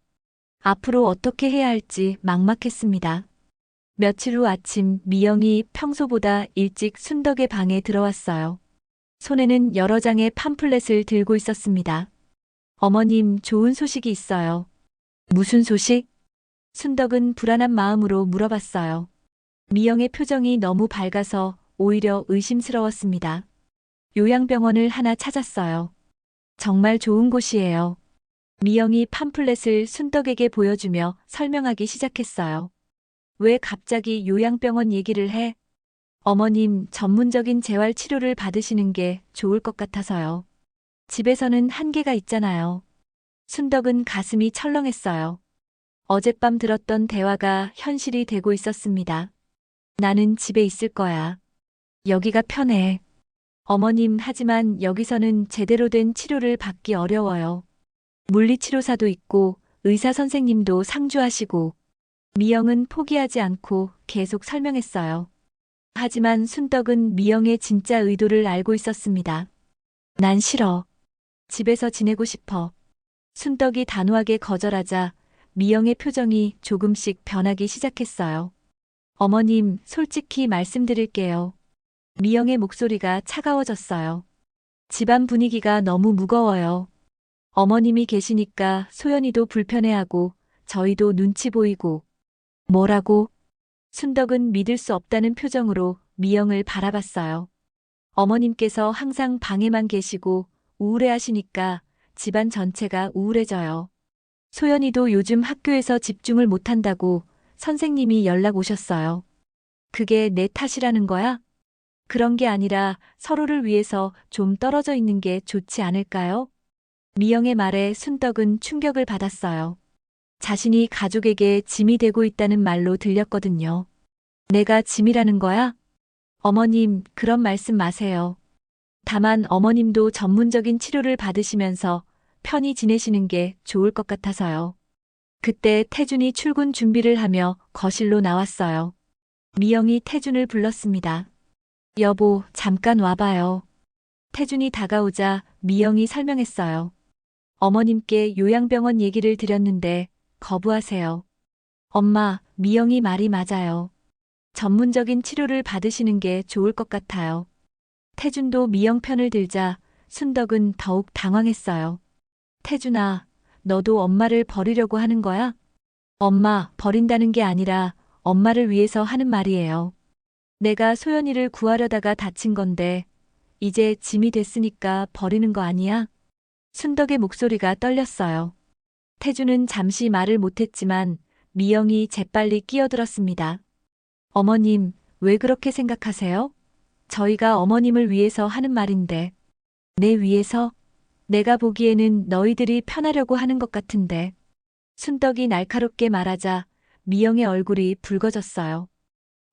A: 앞으로 어떻게 해야 할지 막막했습니다. 며칠 후 아침 미영이 평소보다 일찍 순덕의 방에 들어왔어요. 손에는 여러 장의 팜플렛을 들고 있었습니다. 어머님, 좋은 소식이 있어요. 무슨 소식? 순덕은 불안한 마음으로 물어봤어요. 미영의 표정이 너무 밝아서 오히려 의심스러웠습니다. 요양병원을 하나 찾았어요. 정말 좋은 곳이에요. 미영이 팜플렛을 순덕에게 보여주며 설명하기 시작했어요. 왜 갑자기 요양병원 얘기를 해? 어머님, 전문적인 재활 치료를 받으시는 게 좋을 것 같아서요. 집에서는 한계가 있잖아요. 순덕은 가슴이 철렁했어요. 어젯밤 들었던 대화가 현실이 되고 있었습니다. 나는 집에 있을 거야. 여기가 편해. 어머님, 하지만 여기서는 제대로 된 치료를 받기 어려워요. 물리치료사도 있고 의사 선생님도 상주하시고. 미영은 포기하지 않고 계속 설명했어요. 하지만 순덕은 미영의 진짜 의도를 알고 있었습니다. 난 싫어. 집에서 지내고 싶어. 순덕이 단호하게 거절하자 미영의 표정이 조금씩 변하기 시작했어요. 어머님, 솔직히 말씀드릴게요. 미영의 목소리가 차가워졌어요. 집안 분위기가 너무 무거워요. 어머님이 계시니까 소연이도 불편해하고 저희도 눈치 보이고. 뭐라고? 순덕은 믿을 수 없다는 표정으로 미영을 바라봤어요. 어머님께서 항상 방에만 계시고 우울해하시니까 집안 전체가 우울해져요. 소연이도 요즘 학교에서 집중을 못한다고 선생님이 연락 오셨어요. 그게 내 탓이라는 거야? 그런 게 아니라 서로를 위해서 좀 떨어져 있는 게 좋지 않을까요? 미영의 말에 순덕은 충격을 받았어요. 자신이 가족에게 짐이 되고 있다는 말로 들렸거든요. 내가 짐이라는 거야? 어머님, 그런 말씀 마세요. 다만 어머님도 전문적인 치료를 받으시면서 편히 지내시는 게 좋을 것 같아서요. 그때 태준이 출근 준비를 하며 거실로 나왔어요. 미영이 태준을 불렀습니다. 여보, 잠깐 와봐요. 태준이 다가오자 미영이 설명했어요. 어머님께 요양병원 얘기를 드렸는데 거부하세요. 엄마, 미영이 말이 맞아요. 전문적인 치료를 받으시는 게 좋을 것 같아요. 태준도 미영 편을 들자 순덕은 더욱 당황했어요. 태준아, 너도 엄마를 버리려고 하는 거야? 엄마, 버린다는 게 아니라 엄마를 위해서 하는 말이에요. 내가 소연이를 구하려다가 다친 건데 이제 짐이 됐으니까 버리는 거 아니야? 순덕의 목소리가 떨렸어요. 태주는 잠시 말을 못했지만 미영이 재빨리 끼어들었습니다. 어머님, 왜 그렇게 생각하세요? 저희가 어머님을 위해서 하는 말인데. 내 위해서? 내가 보기에는 너희들이 편하려고 하는 것 같은데. 순덕이 날카롭게 말하자 미영의 얼굴이 붉어졌어요.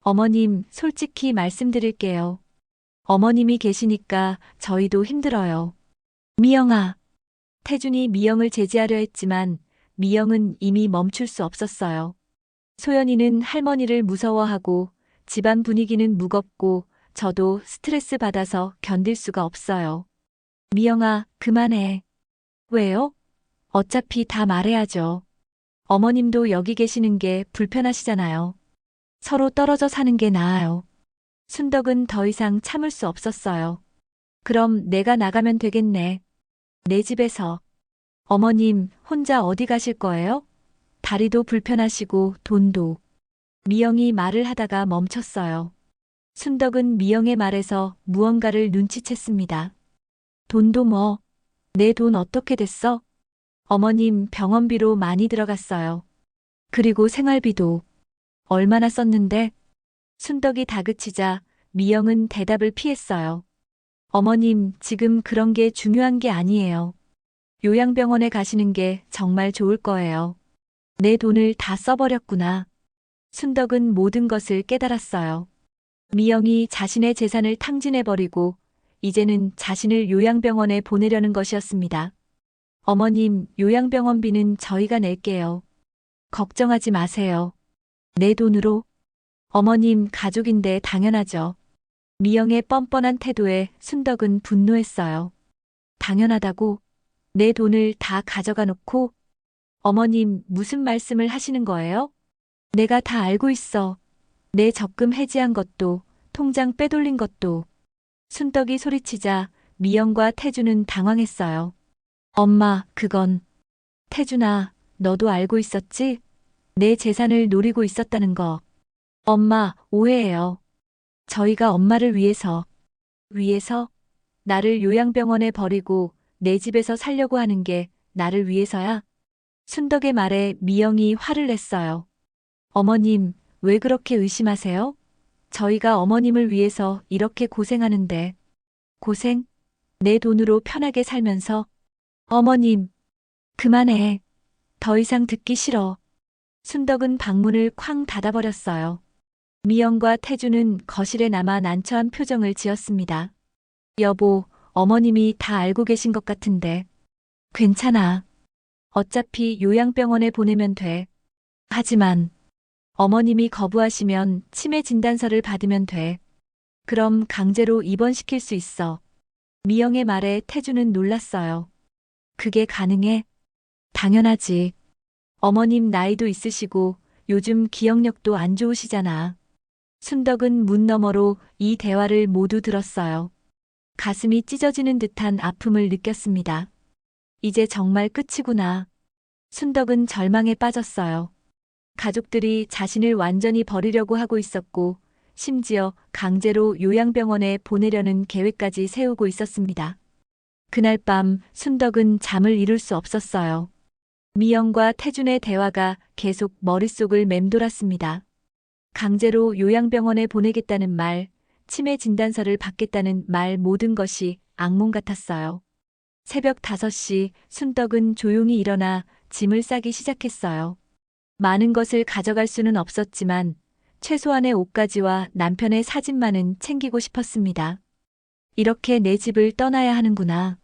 A: 어머님, 솔직히 말씀드릴게요. 어머님이 계시니까 저희도 힘들어요. 미영아. 태준이 미영을 제지하려 했지만 미영은 이미 멈출 수 없었어요. 소연이는 할머니를 무서워하고 집안 분위기는 무겁고 저도 스트레스 받아서 견딜 수가 없어요. 미영아, 그만해. 왜요? 어차피 다 말해야죠. 어머님도 여기 계시는 게 불편하시잖아요. 서로 떨어져 사는 게 나아요. 순덕은 더 이상 참을 수 없었어요. 그럼 내가 나가면 되겠네. 내 집에서. 어머님, 혼자 어디 가실 거예요? 다리도 불편하시고 돈도. 미영이 말을 하다가 멈췄어요. 순덕은 미영의 말에서 무언가를 눈치챘습니다. 돈도 뭐? 내 돈 어떻게 됐어? 어머님 병원비로 많이 들어갔어요. 그리고 생활비도. 얼마나 썼는데? 순덕이 다그치자 미영은 대답을 피했어요. 어머님, 지금 그런 게 중요한 게 아니에요. 요양병원에 가시는 게 정말 좋을 거예요. 내 돈을 다 써버렸구나. 순덕은 모든 것을 깨달았어요. 미영이 자신의 재산을 탕진해버리고 이제는 자신을 요양병원에 보내려는 것이었습니다. 어머님, 요양병원비는 저희가 낼게요. 걱정하지 마세요. 내 돈으로? 어머님, 가족인데 당연하죠. 미영의 뻔뻔한 태도에 순덕은 분노했어요. 당연하다고? 내 돈을 다 가져가 놓고? 어머님, 무슨 말씀을 하시는 거예요? 내가 다 알고 있어. 내 적금 해지한 것도, 통장 빼돌린 것도. 순덕이 소리치자 미영과 태주는 당황했어요. 엄마, 그건. 태준아, 너도 알고 있었지? 내 재산을 노리고 있었다는 거. 엄마, 오해해요. 저희가 엄마를 위해서. 위해서? 나를 요양병원에 버리고 내 집에서 살려고 하는 게 나를 위해서야? 순덕의 말에 미영이 화를 냈어요. 어머님, 왜 그렇게 의심하세요? 저희가 어머님을 위해서 이렇게 고생하는데. 고생? 내 돈으로 편하게 살면서. 어머님, 그만해. 더 이상 듣기 싫어. 순덕은 방문을 쾅 닫아버렸어요. 미영과 태주는 거실에 남아 난처한 표정을 지었습니다. 여보, 어머님이 다 알고 계신 것 같은데. 괜찮아. 어차피 요양병원에 보내면 돼. 하지만 어머님이 거부하시면 치매 진단서를 받으면 돼. 그럼 강제로 입원시킬 수 있어. 미영의 말에 태주는 놀랐어요. 그게 가능해? 당연하지. 어머님 나이도 있으시고 요즘 기억력도 안 좋으시잖아. 순덕은 문 너머로 이 대화를 모두 들었어요. 가슴이 찢어지는 듯한 아픔을 느꼈습니다. 이제 정말 끝이구나. 순덕은 절망에 빠졌어요. 가족들이 자신을 완전히 버리려고 하고 있었고, 심지어 강제로 요양병원에 보내려는 계획까지 세우고 있었습니다. 그날 밤 순덕은 잠을 이룰 수 없었어요. 미영과 태준의 대화가 계속 머릿속을 맴돌았습니다. 강제로 요양병원에 보내겠다는 말, 치매 진단서를 받겠다는 말 모든 것이 악몽 같았어요. 새벽 5시 순덕은 조용히 일어나 짐을 싸기 시작했어요. 많은 것을 가져갈 수는 없었지만 최소한의 옷가지와 남편의 사진만은 챙기고 싶었습니다. 이렇게 내 집을 떠나야 하는구나.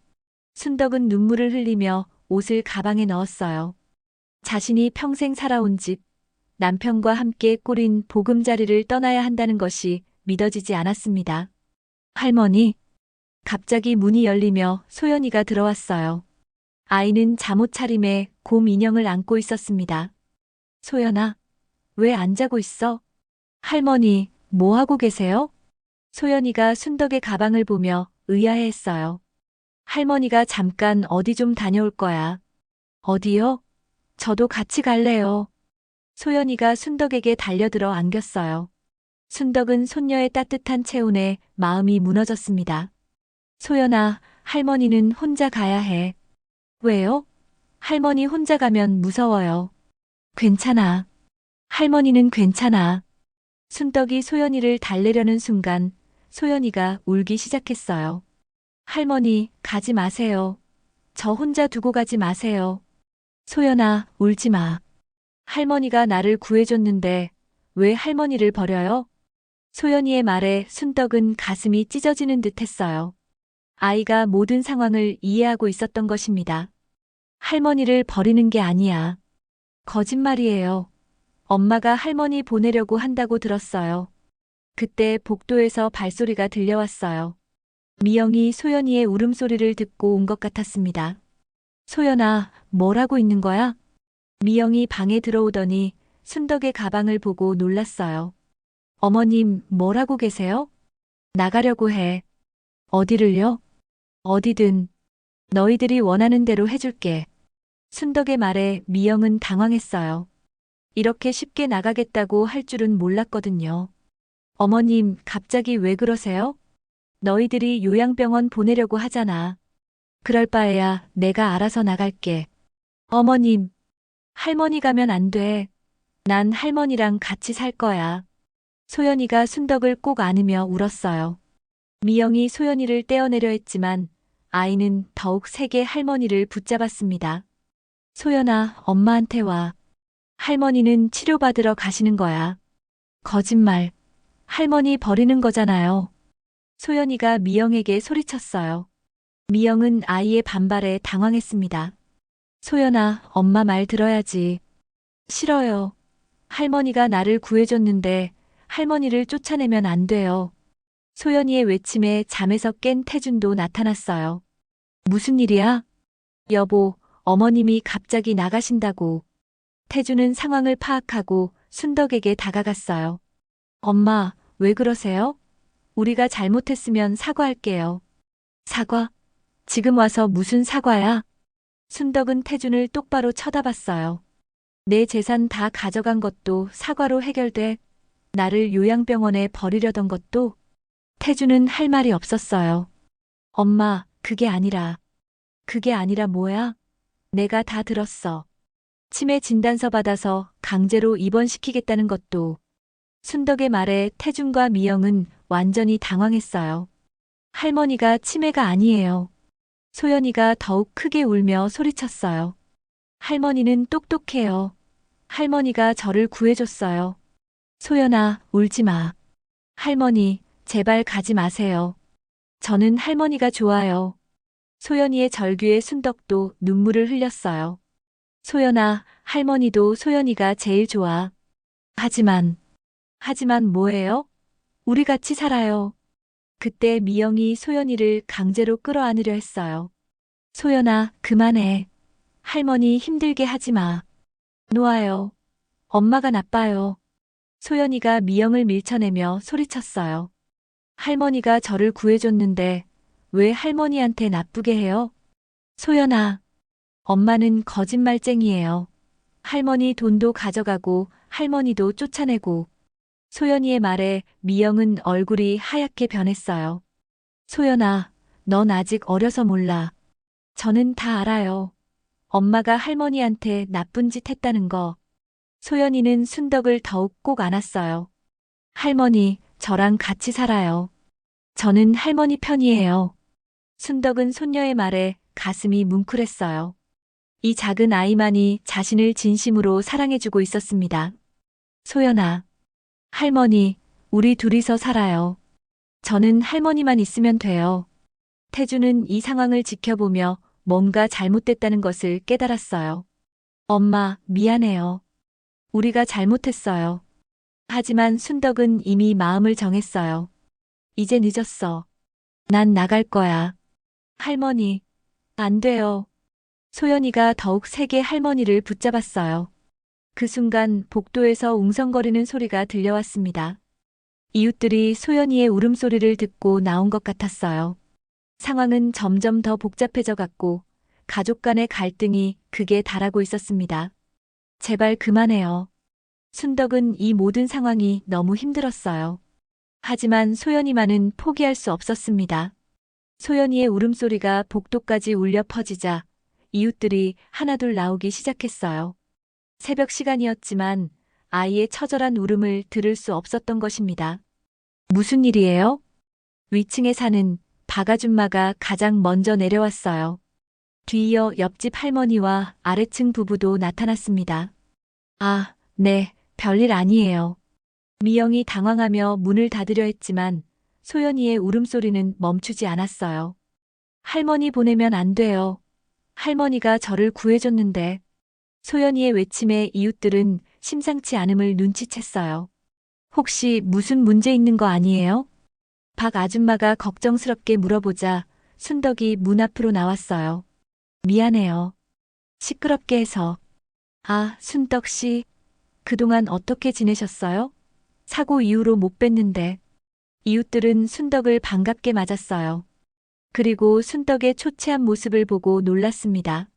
A: 순덕은 눈물을 흘리며 옷을 가방에 넣었어요. 자신이 평생 살아온 집, 남편과 함께 꾸린 보금자리를 떠나야 한다는 것이 믿어지지 않았습니다. 할머니, 갑자기 문이 열리며 소연이가 들어왔어요. 아이는 잠옷 차림에 곰 인형을 안고 있었습니다. 소연아, 왜 안 자고 있어? 할머니, 뭐 하고 계세요? 소연이가 순덕의 가방을 보며 의아해했어요. 할머니가 잠깐 어디 좀 다녀올 거야. 어디요? 저도 같이 갈래요. 소연이가 순덕에게 달려들어 안겼어요. 순덕은 손녀의 따뜻한 체온에 마음이 무너졌습니다. 소연아, 할머니는 혼자 가야 해. 왜요? 할머니 혼자 가면 무서워요. 괜찮아. 할머니는 괜찮아. 순덕이 소연이를 달래려는 순간 소연이가 울기 시작했어요. 할머니, 가지 마세요. 저 혼자 두고 가지 마세요. 소연아, 울지 마. 할머니가 나를 구해줬는데 왜 할머니를 버려요? 소연이의 말에 순덕은 가슴이 찢어지는 듯 했어요. 아이가 모든 상황을 이해하고 있었던 것입니다. 할머니를 버리는 게 아니야. 거짓말이에요. 엄마가 할머니 보내려고 한다고 들었어요. 그때 복도에서 발소리가 들려왔어요. 미영이 소연이의 울음소리를 듣고 온 것 같았습니다. 소연아, 뭘 하고 있는 거야? 미영이 방에 들어오더니 순덕의 가방을 보고 놀랐어요. 어머님, 뭘 하고 계세요? 나가려고 해. 어디를요? 어디든. 너희들이 원하는 대로 해줄게. 순덕의 말에 미영은 당황했어요. 이렇게 쉽게 나가겠다고 할 줄은 몰랐거든요. 어머님, 갑자기 왜 그러세요? 너희들이 요양병원 보내려고 하잖아. 그럴 바에야 내가 알아서 나갈게. 어머님, 할머니 가면 안 돼. 난 할머니랑 같이 살 거야. 소연이가 순덕을 꼭 안으며 울었어요. 미영이 소연이를 떼어내려 했지만 아이는 더욱 세게 할머니를 붙잡았습니다. 소연아, 엄마한테 와. 할머니는 치료받으러 가시는 거야. 거짓말. 할머니 버리는 거잖아요. 소연이가 미영에게 소리쳤어요. 미영은 아이의 반발에 당황했습니다. 소연아, 엄마 말 들어야지. 싫어요. 할머니가 나를 구해줬는데 할머니를 쫓아내면 안 돼요. 소연이의 외침에 잠에서 깬 태준도 나타났어요. 무슨 일이야? 여보, 어머님이 갑자기 나가신다고. 태준은 상황을 파악하고 순덕에게 다가갔어요. 엄마, 왜 그러세요? 우리가 잘못했으면 사과할게요. 사과? 지금 와서 무슨 사과야? 순덕은 태준을 똑바로 쳐다봤어요. 내 재산 다 가져간 것도 사과로 해결돼. 나를 요양병원에 버리려던 것도. 태준은 할 말이 없었어요. 엄마, 그게 아니라 뭐야? 내가 다 들었어. 치매 진단서 받아서 강제로 입원시키겠다는 것도. 순덕의 말에 태준과 미영은 완전히 당황했어요. 할머니가 치매가 아니에요. 소연이가 더욱 크게 울며 소리쳤어요. 할머니는 똑똑해요. 할머니가 저를 구해줬어요. 소연아, 울지 마. 할머니, 제발 가지 마세요. 저는 할머니가 좋아요. 소연이의 절규에 순덕도 눈물을 흘렸어요. 소연아, 할머니도 소연이가 제일 좋아. 하지만 뭐예요? 우리 같이 살아요. 그때 미영이 소연이를 강제로 끌어안으려 했어요. 소연아, 그만해. 할머니 힘들게 하지 마. 놓아요. 엄마가 나빠요. 소연이가 미영을 밀쳐내며 소리쳤어요. 할머니가 저를 구해줬는데 왜 할머니한테 나쁘게 해요? 소연아, 엄마는 거짓말쟁이에요. 할머니 돈도 가져가고 할머니도 쫓아내고. 소연이의 말에 미영은 얼굴이 하얗게 변했어요. 소연아, 넌 아직 어려서 몰라. 저는 다 알아요. 엄마가 할머니한테 나쁜 짓 했다는 거. 소연이는 순덕을 더욱 꼭 안았어요. 할머니, 저랑 같이 살아요. 저는 할머니 편이에요. 순덕은 손녀의 말에 가슴이 뭉클했어요. 이 작은 아이만이 자신을 진심으로 사랑해주고 있었습니다. 소연아, 할머니, 우리 둘이서 살아요. 저는 할머니만 있으면 돼요. 태주는 이 상황을 지켜보며 뭔가 잘못됐다는 것을 깨달았어요. 엄마, 미안해요. 우리가 잘못했어요. 하지만 순덕은 이미 마음을 정했어요. 이제 늦었어. 난 나갈 거야. 할머니, 안 돼요. 소연이가 더욱 세게 할머니를 붙잡았어요. 그 순간 복도에서 웅성거리는 소리가 들려왔습니다. 이웃들이 소연이의 울음소리를 듣고 나온 것 같았어요. 상황은 점점 더 복잡해져 갔고 가족 간의 갈등이 극에 달하고 있었습니다. 제발 그만해요. 순덕은 이 모든 상황이 너무 힘들었어요. 하지만 소연이만은 포기할 수 없었습니다. 소연이의 울음소리가 복도까지 울려 퍼지자 이웃들이 하나둘 나오기 시작했어요. 새벽 시간이었지만 아이의 처절한 울음을 들을 수 없었던 것입니다. 무슨 일이에요? 위층에 사는 박 아줌마가 가장 먼저 내려왔어요. 뒤이어 옆집 할머니와 아래층 부부도 나타났습니다. 아, 네, 별일 아니에요. 미영이 당황하며 문을 닫으려 했지만 소연이의 울음소리는 멈추지 않았어요. 할머니 보내면 안 돼요. 할머니가 저를 구해줬는데. 소연이의 외침에 이웃들은 심상치 않음을 눈치챘어요. 혹시 무슨 문제 있는 거 아니에요? 박 아줌마가 걱정스럽게 물어보자 순덕이 문 앞으로 나왔어요. 미안해요. 시끄럽게 해서. 아, 순덕 씨. 그동안 어떻게 지내셨어요? 사고 이후로 못 뵀는데. 이웃들은 순덕을 반갑게 맞았어요. 그리고 순덕의 초췌한 모습을 보고 놀랐습니다.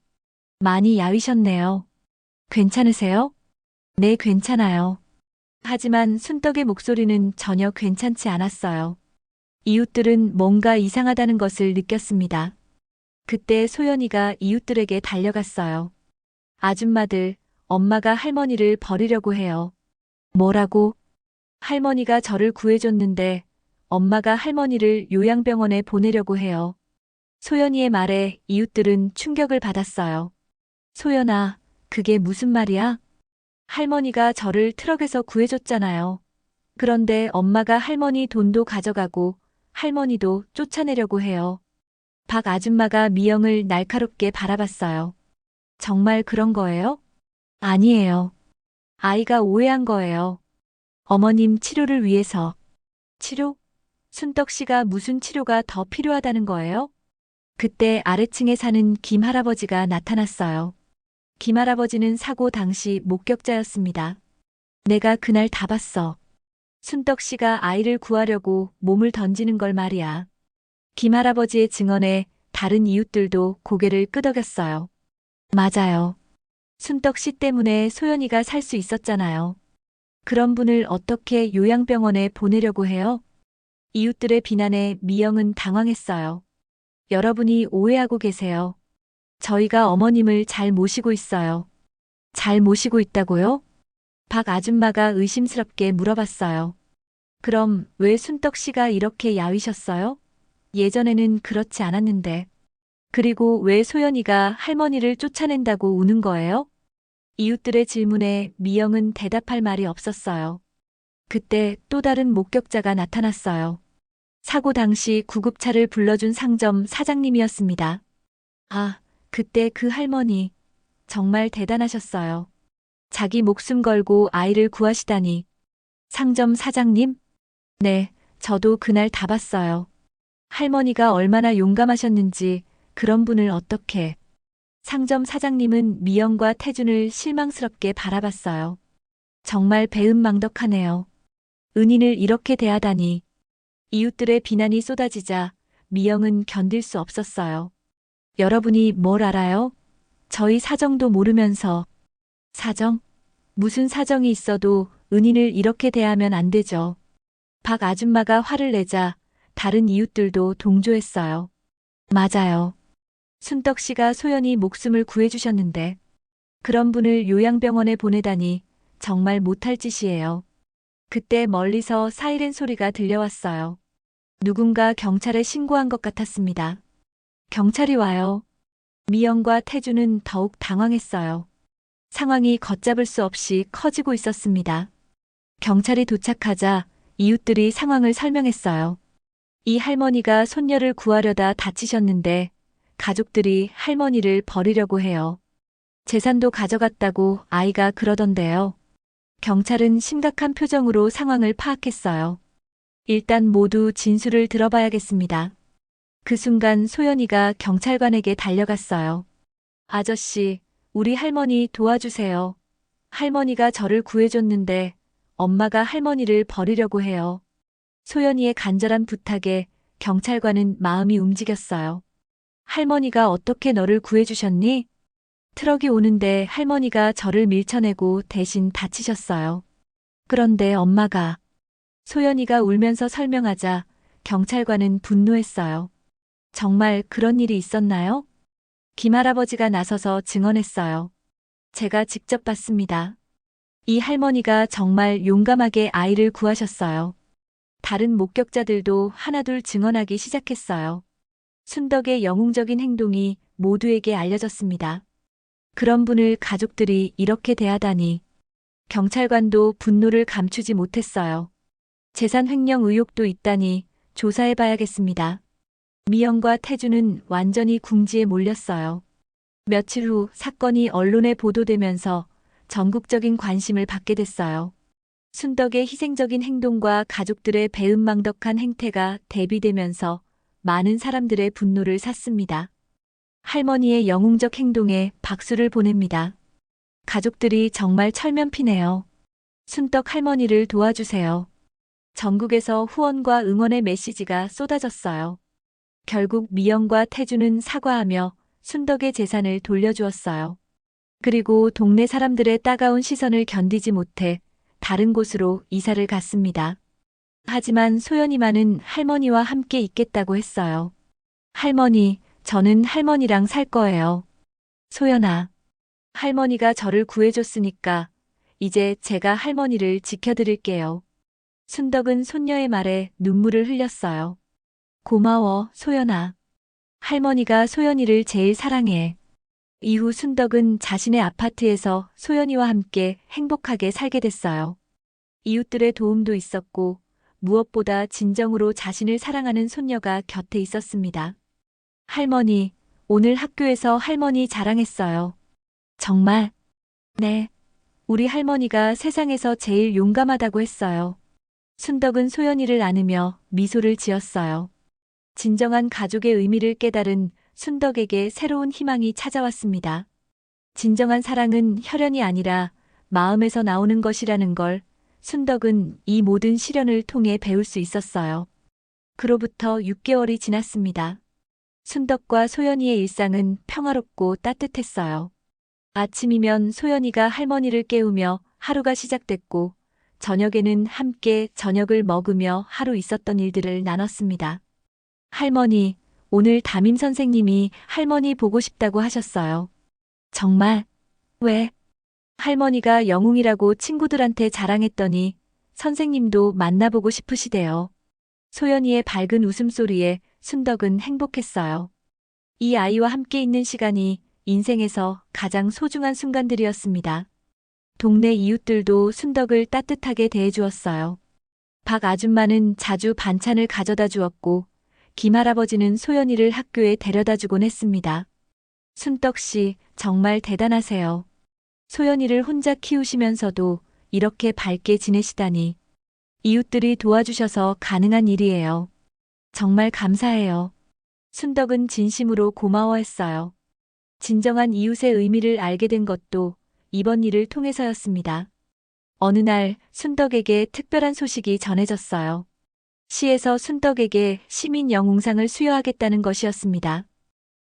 A: 많이 야위셨네요. 괜찮으세요? 네, 괜찮아요. 하지만 순덕의 목소리는 전혀 괜찮지 않았어요. 이웃들은 뭔가 이상하다는 것을 느꼈습니다. 그때 소연이가 이웃들에게 달려갔어요. 아줌마들, 엄마가 할머니를 버리려고 해요. 뭐라고? 할머니가 저를 구해줬는데 엄마가 할머니를 요양병원에 보내려고 해요. 소연이의 말에 이웃들은 충격을 받았어요. 소연아, 그게 무슨 말이야? 할머니가 저를 트럭에서 구해줬잖아요. 그런데 엄마가 할머니 돈도 가져가고 할머니도 쫓아내려고 해요. 박 아줌마가 미영을 날카롭게 바라봤어요. 정말 그런 거예요? 아니에요. 아이가 오해한 거예요. 어머님 치료를 위해서. 치료? 순덕 씨가 무슨 치료가 더 필요하다는 거예요? 그때 아래층에 사는 김 할아버지가 나타났어요. 김 할아버지는 사고 당시 목격자였습니다. 내가 그날 다 봤어. 순덕 씨가 아이를 구하려고 몸을 던지는 걸 말이야. 김 할아버지의 증언에 다른 이웃들도 고개를 끄덕였어요. 맞아요. 순덕 씨 때문에 소연이가 살 수 있었잖아요. 그런 분을 어떻게 요양병원에 보내려고 해요? 이웃들의 비난에 미영은 당황했어요. 여러분이 오해하고 계세요. 저희가 어머님을 잘 모시고 있어요. 잘 모시고 있다고요? 박 아줌마가 의심스럽게 물어봤어요. 그럼 왜 순덕 씨가 이렇게 야위셨어요? 예전에는 그렇지 않았는데. 그리고 왜 소연이가 할머니를 쫓아낸다고 우는 거예요? 이웃들의 질문에 미영은 대답할 말이 없었어요. 그때 또 다른 목격자가 나타났어요. 사고 당시 구급차를 불러준 상점 사장님이었습니다. 아, 그때 그 할머니. 정말 대단하셨어요. 자기 목숨 걸고 아이를 구하시다니. 상점 사장님? 네, 저도 그날 다 봤어요. 할머니가 얼마나 용감하셨는지 그런 분을 어떻게. 상점 사장님은 미영과 태준을 실망스럽게 바라봤어요. 정말 배은망덕하네요. 은인을 이렇게 대하다니. 이웃들의 비난이 쏟아지자 미영은 견딜 수 없었어요. 여러분이 뭘 알아요? 저희 사정도 모르면서. 사정? 무슨 사정이 있어도 은인을 이렇게 대하면 안 되죠. 박 아줌마가 화를 내자 다른 이웃들도 동조했어요. 맞아요. 순덕 씨가 소연이 목숨을 구해주셨는데 그런 분을 요양병원에 보내다니 정말 못할 짓이에요. 그때 멀리서 사이렌 소리가 들려왔어요. 누군가 경찰에 신고한 것 같았습니다. 경찰이 와요. 미영과 태주는 더욱 당황했어요. 상황이 걷잡을 수 없이 커지고 있었습니다. 경찰이 도착하자 이웃들이 상황을 설명했어요. 이 할머니가 손녀를 구하려다 다치셨는데 가족들이 할머니를 버리려고 해요. 재산도 가져갔다고 아이가 그러던데요. 경찰은 심각한 표정으로 상황을 파악했어요. 일단 모두 진술을 들어봐야겠습니다. 그 순간 소연이가 경찰관에게 달려갔어요. 아저씨, 우리 할머니 도와주세요. 할머니가 저를 구해줬는데 엄마가 할머니를 버리려고 해요. 소연이의 간절한 부탁에 경찰관은 마음이 움직였어요. 할머니가 어떻게 너를 구해주셨니? 트럭이 오는데 할머니가 저를 밀쳐내고 대신 다치셨어요. 그런데 엄마가, 소연이가 울면서 설명하자 경찰관은 분노했어요. 정말 그런 일이 있었나요? 김할아버지가 나서서 증언했어요. 제가 직접 봤습니다. 이 할머니가 정말 용감하게 아이를 구하셨어요. 다른 목격자들도 하나둘 증언하기 시작했어요. 순덕의 영웅적인 행동이 모두에게 알려졌습니다. 그런 분을 가족들이 이렇게 대하다니. 경찰관도 분노를 감추지 못했어요. 재산 횡령 의혹도 있다니 조사해봐야겠습니다. 미영과 태주는 완전히 궁지에 몰렸어요. 며칠 후 사건이 언론에 보도되면서 전국적인 관심을 받게 됐어요. 순덕의 희생적인 행동과 가족들의 배은망덕한 행태가 대비되면서 많은 사람들의 분노를 샀습니다. 할머니의 영웅적 행동에 박수를 보냅니다. 가족들이 정말 철면피네요. 순덕 할머니를 도와주세요. 전국에서 후원과 응원의 메시지가 쏟아졌어요. 결국 미영과 태주는 사과하며 순덕의 재산을 돌려주었어요. 그리고 동네 사람들의 따가운 시선을 견디지 못해 다른 곳으로 이사를 갔습니다. 하지만 소연이만은 할머니와 함께 있겠다고 했어요. 할머니, 저는 할머니랑 살 거예요. 소연아, 할머니가 저를 구해줬으니까 이제 제가 할머니를 지켜드릴게요. 순덕은 손녀의 말에 눈물을 흘렸어요. 고마워, 소연아. 할머니가 소연이를 제일 사랑해. 이후 순덕은 자신의 아파트에서 소연이와 함께 행복하게 살게 됐어요. 이웃들의 도움도 있었고 무엇보다 진정으로 자신을 사랑하는 손녀가 곁에 있었습니다. 할머니, 오늘 학교에서 할머니 자랑했어요. 정말? 네. 우리 할머니가 세상에서 제일 용감하다고 했어요. 순덕은 소연이를 안으며 미소를 지었어요. 진정한 가족의 의미를 깨달은 순덕에게 새로운 희망이 찾아왔습니다. 진정한 사랑은 혈연이 아니라 마음에서 나오는 것이라는 걸 순덕은 이 모든 시련을 통해 배울 수 있었어요. 그로부터 6개월이 지났습니다. 순덕과 소연이의 일상은 평화롭고 따뜻했어요. 아침이면 소연이가 할머니를 깨우며 하루가 시작됐고 저녁에는 함께 저녁을 먹으며 하루 있었던 일들을 나눴습니다. 할머니, 오늘 담임 선생님이 할머니 보고 싶다고 하셨어요. 정말? 왜? 할머니가 영웅이라고 친구들한테 자랑했더니 선생님도 만나보고 싶으시대요. 소연이의 밝은 웃음소리에 순덕은 행복했어요. 이 아이와 함께 있는 시간이 인생에서 가장 소중한 순간들이었습니다. 동네 이웃들도 순덕을 따뜻하게 대해주었어요. 박 아줌마는 자주 반찬을 가져다 주었고 김할아버지는 소연이를 학교에 데려다 주곤 했습니다. 순덕 씨, 정말 대단하세요. 소연이를 혼자 키우시면서도 이렇게 밝게 지내시다니. 이웃들이 도와주셔서 가능한 일이에요. 정말 감사해요. 순덕은 진심으로 고마워했어요. 진정한 이웃의 의미를 알게 된 것도 이번 일을 통해서였습니다. 어느 날 순덕에게 특별한 소식이 전해졌어요. 시에서 순덕에게 시민 영웅상을 수여하겠다는 것이었습니다.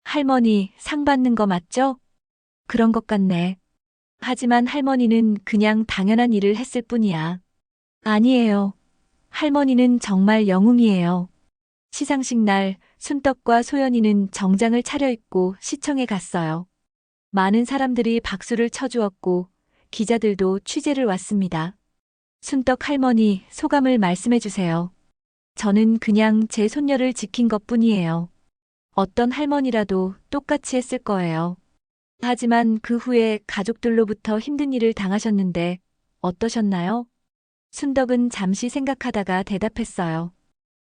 A: 할머니, 상 받는 거 맞죠? 그런 것 같네. 하지만 할머니는 그냥 당연한 일을 했을 뿐이야. 아니에요. 할머니는 정말 영웅이에요. 시상식 날 순덕과 소연이는 정장을 차려입고 시청에 갔어요. 많은 사람들이 박수를 쳐주었고 기자들도 취재를 왔습니다. 순덕 할머니, 소감을 말씀해 주세요. 저는 그냥 제 손녀를 지킨 것뿐이에요. 어떤 할머니라도 똑같이 했을 거예요. 하지만 그 후에 가족들로부터 힘든 일을 당하셨는데 어떠셨나요? 순덕은 잠시 생각하다가 대답했어요.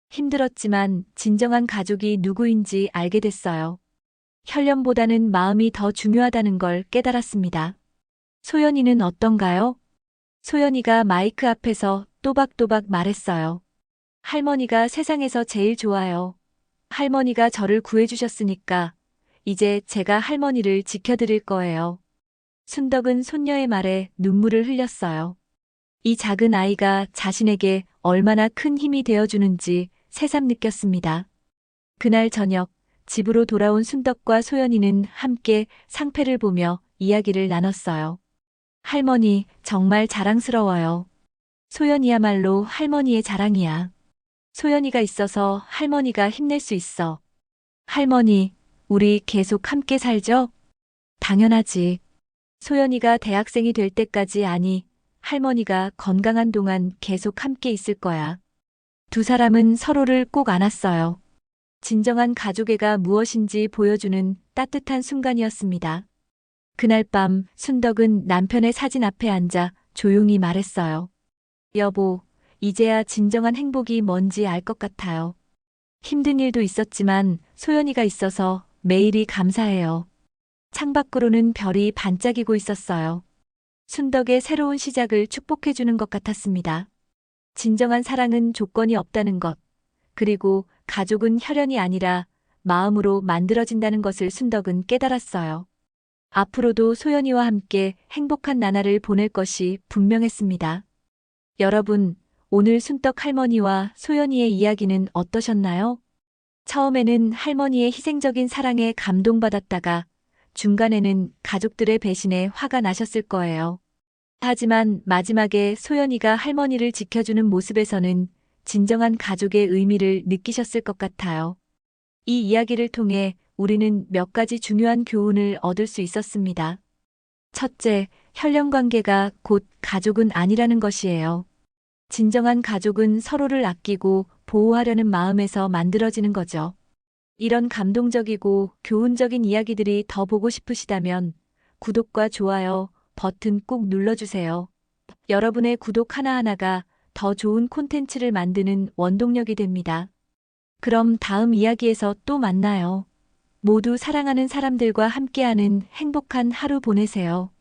A: 힘들었지만 진정한 가족이 누구인지 알게 됐어요. 혈연보다는 마음이 더 중요하다는 걸 깨달았습니다. 소연이는 어떤가요? 소연이가 마이크 앞에서 또박또박 말했어요. 할머니가 세상에서 제일 좋아요. 할머니가 저를 구해주셨으니까 이제 제가 할머니를 지켜드릴 거예요. 순덕은 손녀의 말에 눈물을 흘렸어요. 이 작은 아이가 자신에게 얼마나 큰 힘이 되어주는지 새삼 느꼈습니다. 그날 저녁 집으로 돌아온 순덕과 소연이는 함께 상패를 보며 이야기를 나눴어요. 할머니, 정말 자랑스러워요. 소연이야말로 할머니의 자랑이야. 소연이가 있어서 할머니가 힘낼 수 있어. 할머니, 우리 계속 함께 살죠? 당연하지. 소연이가 대학생이 될 때까지, 아니, 할머니가 건강한 동안 계속 함께 있을 거야. 두 사람은 서로를 꼭 안았어요. 진정한 가족애가 무엇인지 보여주는 따뜻한 순간이었습니다. 그날 밤 순덕은 남편의 사진 앞에 앉아 조용히 말했어요. 여보, 이제야 진정한 행복이 뭔지 알 것 같아요. 힘든 일도 있었지만 소연이가 있어서 매일이 감사해요. 창밖으로는 별이 반짝이고 있었어요. 순덕의 새로운 시작을 축복해주는 것 같았습니다. 진정한 사랑은 조건이 없다는 것, 그리고 가족은 혈연이 아니라 마음으로 만들어진다는 것을 순덕은 깨달았어요. 앞으로도 소연이와 함께 행복한 나날을 보낼 것이 분명했습니다. 여러분, 오늘 순덕 할머니와 소연이의 이야기는 어떠셨나요? 처음에는 할머니의 희생적인 사랑에 감동받았다가 중간에는 가족들의 배신에 화가 나셨을 거예요. 하지만 마지막에 소연이가 할머니를 지켜주는 모습에서는 진정한 가족의 의미를 느끼셨을 것 같아요. 이 이야기를 통해 우리는 몇 가지 중요한 교훈을 얻을 수 있었습니다. 첫째, 혈연 관계가 곧 가족은 아니라는 것이에요. 진정한 가족은 서로를 아끼고 보호하려는 마음에서 만들어지는 거죠. 이런 감동적이고 교훈적인 이야기들이 더 보고 싶으시다면 구독과 좋아요 버튼 꼭 눌러주세요. 여러분의 구독 하나하나가 더 좋은 콘텐츠를 만드는 원동력이 됩니다. 그럼 다음 이야기에서 또 만나요. 모두 사랑하는 사람들과 함께하는 행복한 하루 보내세요.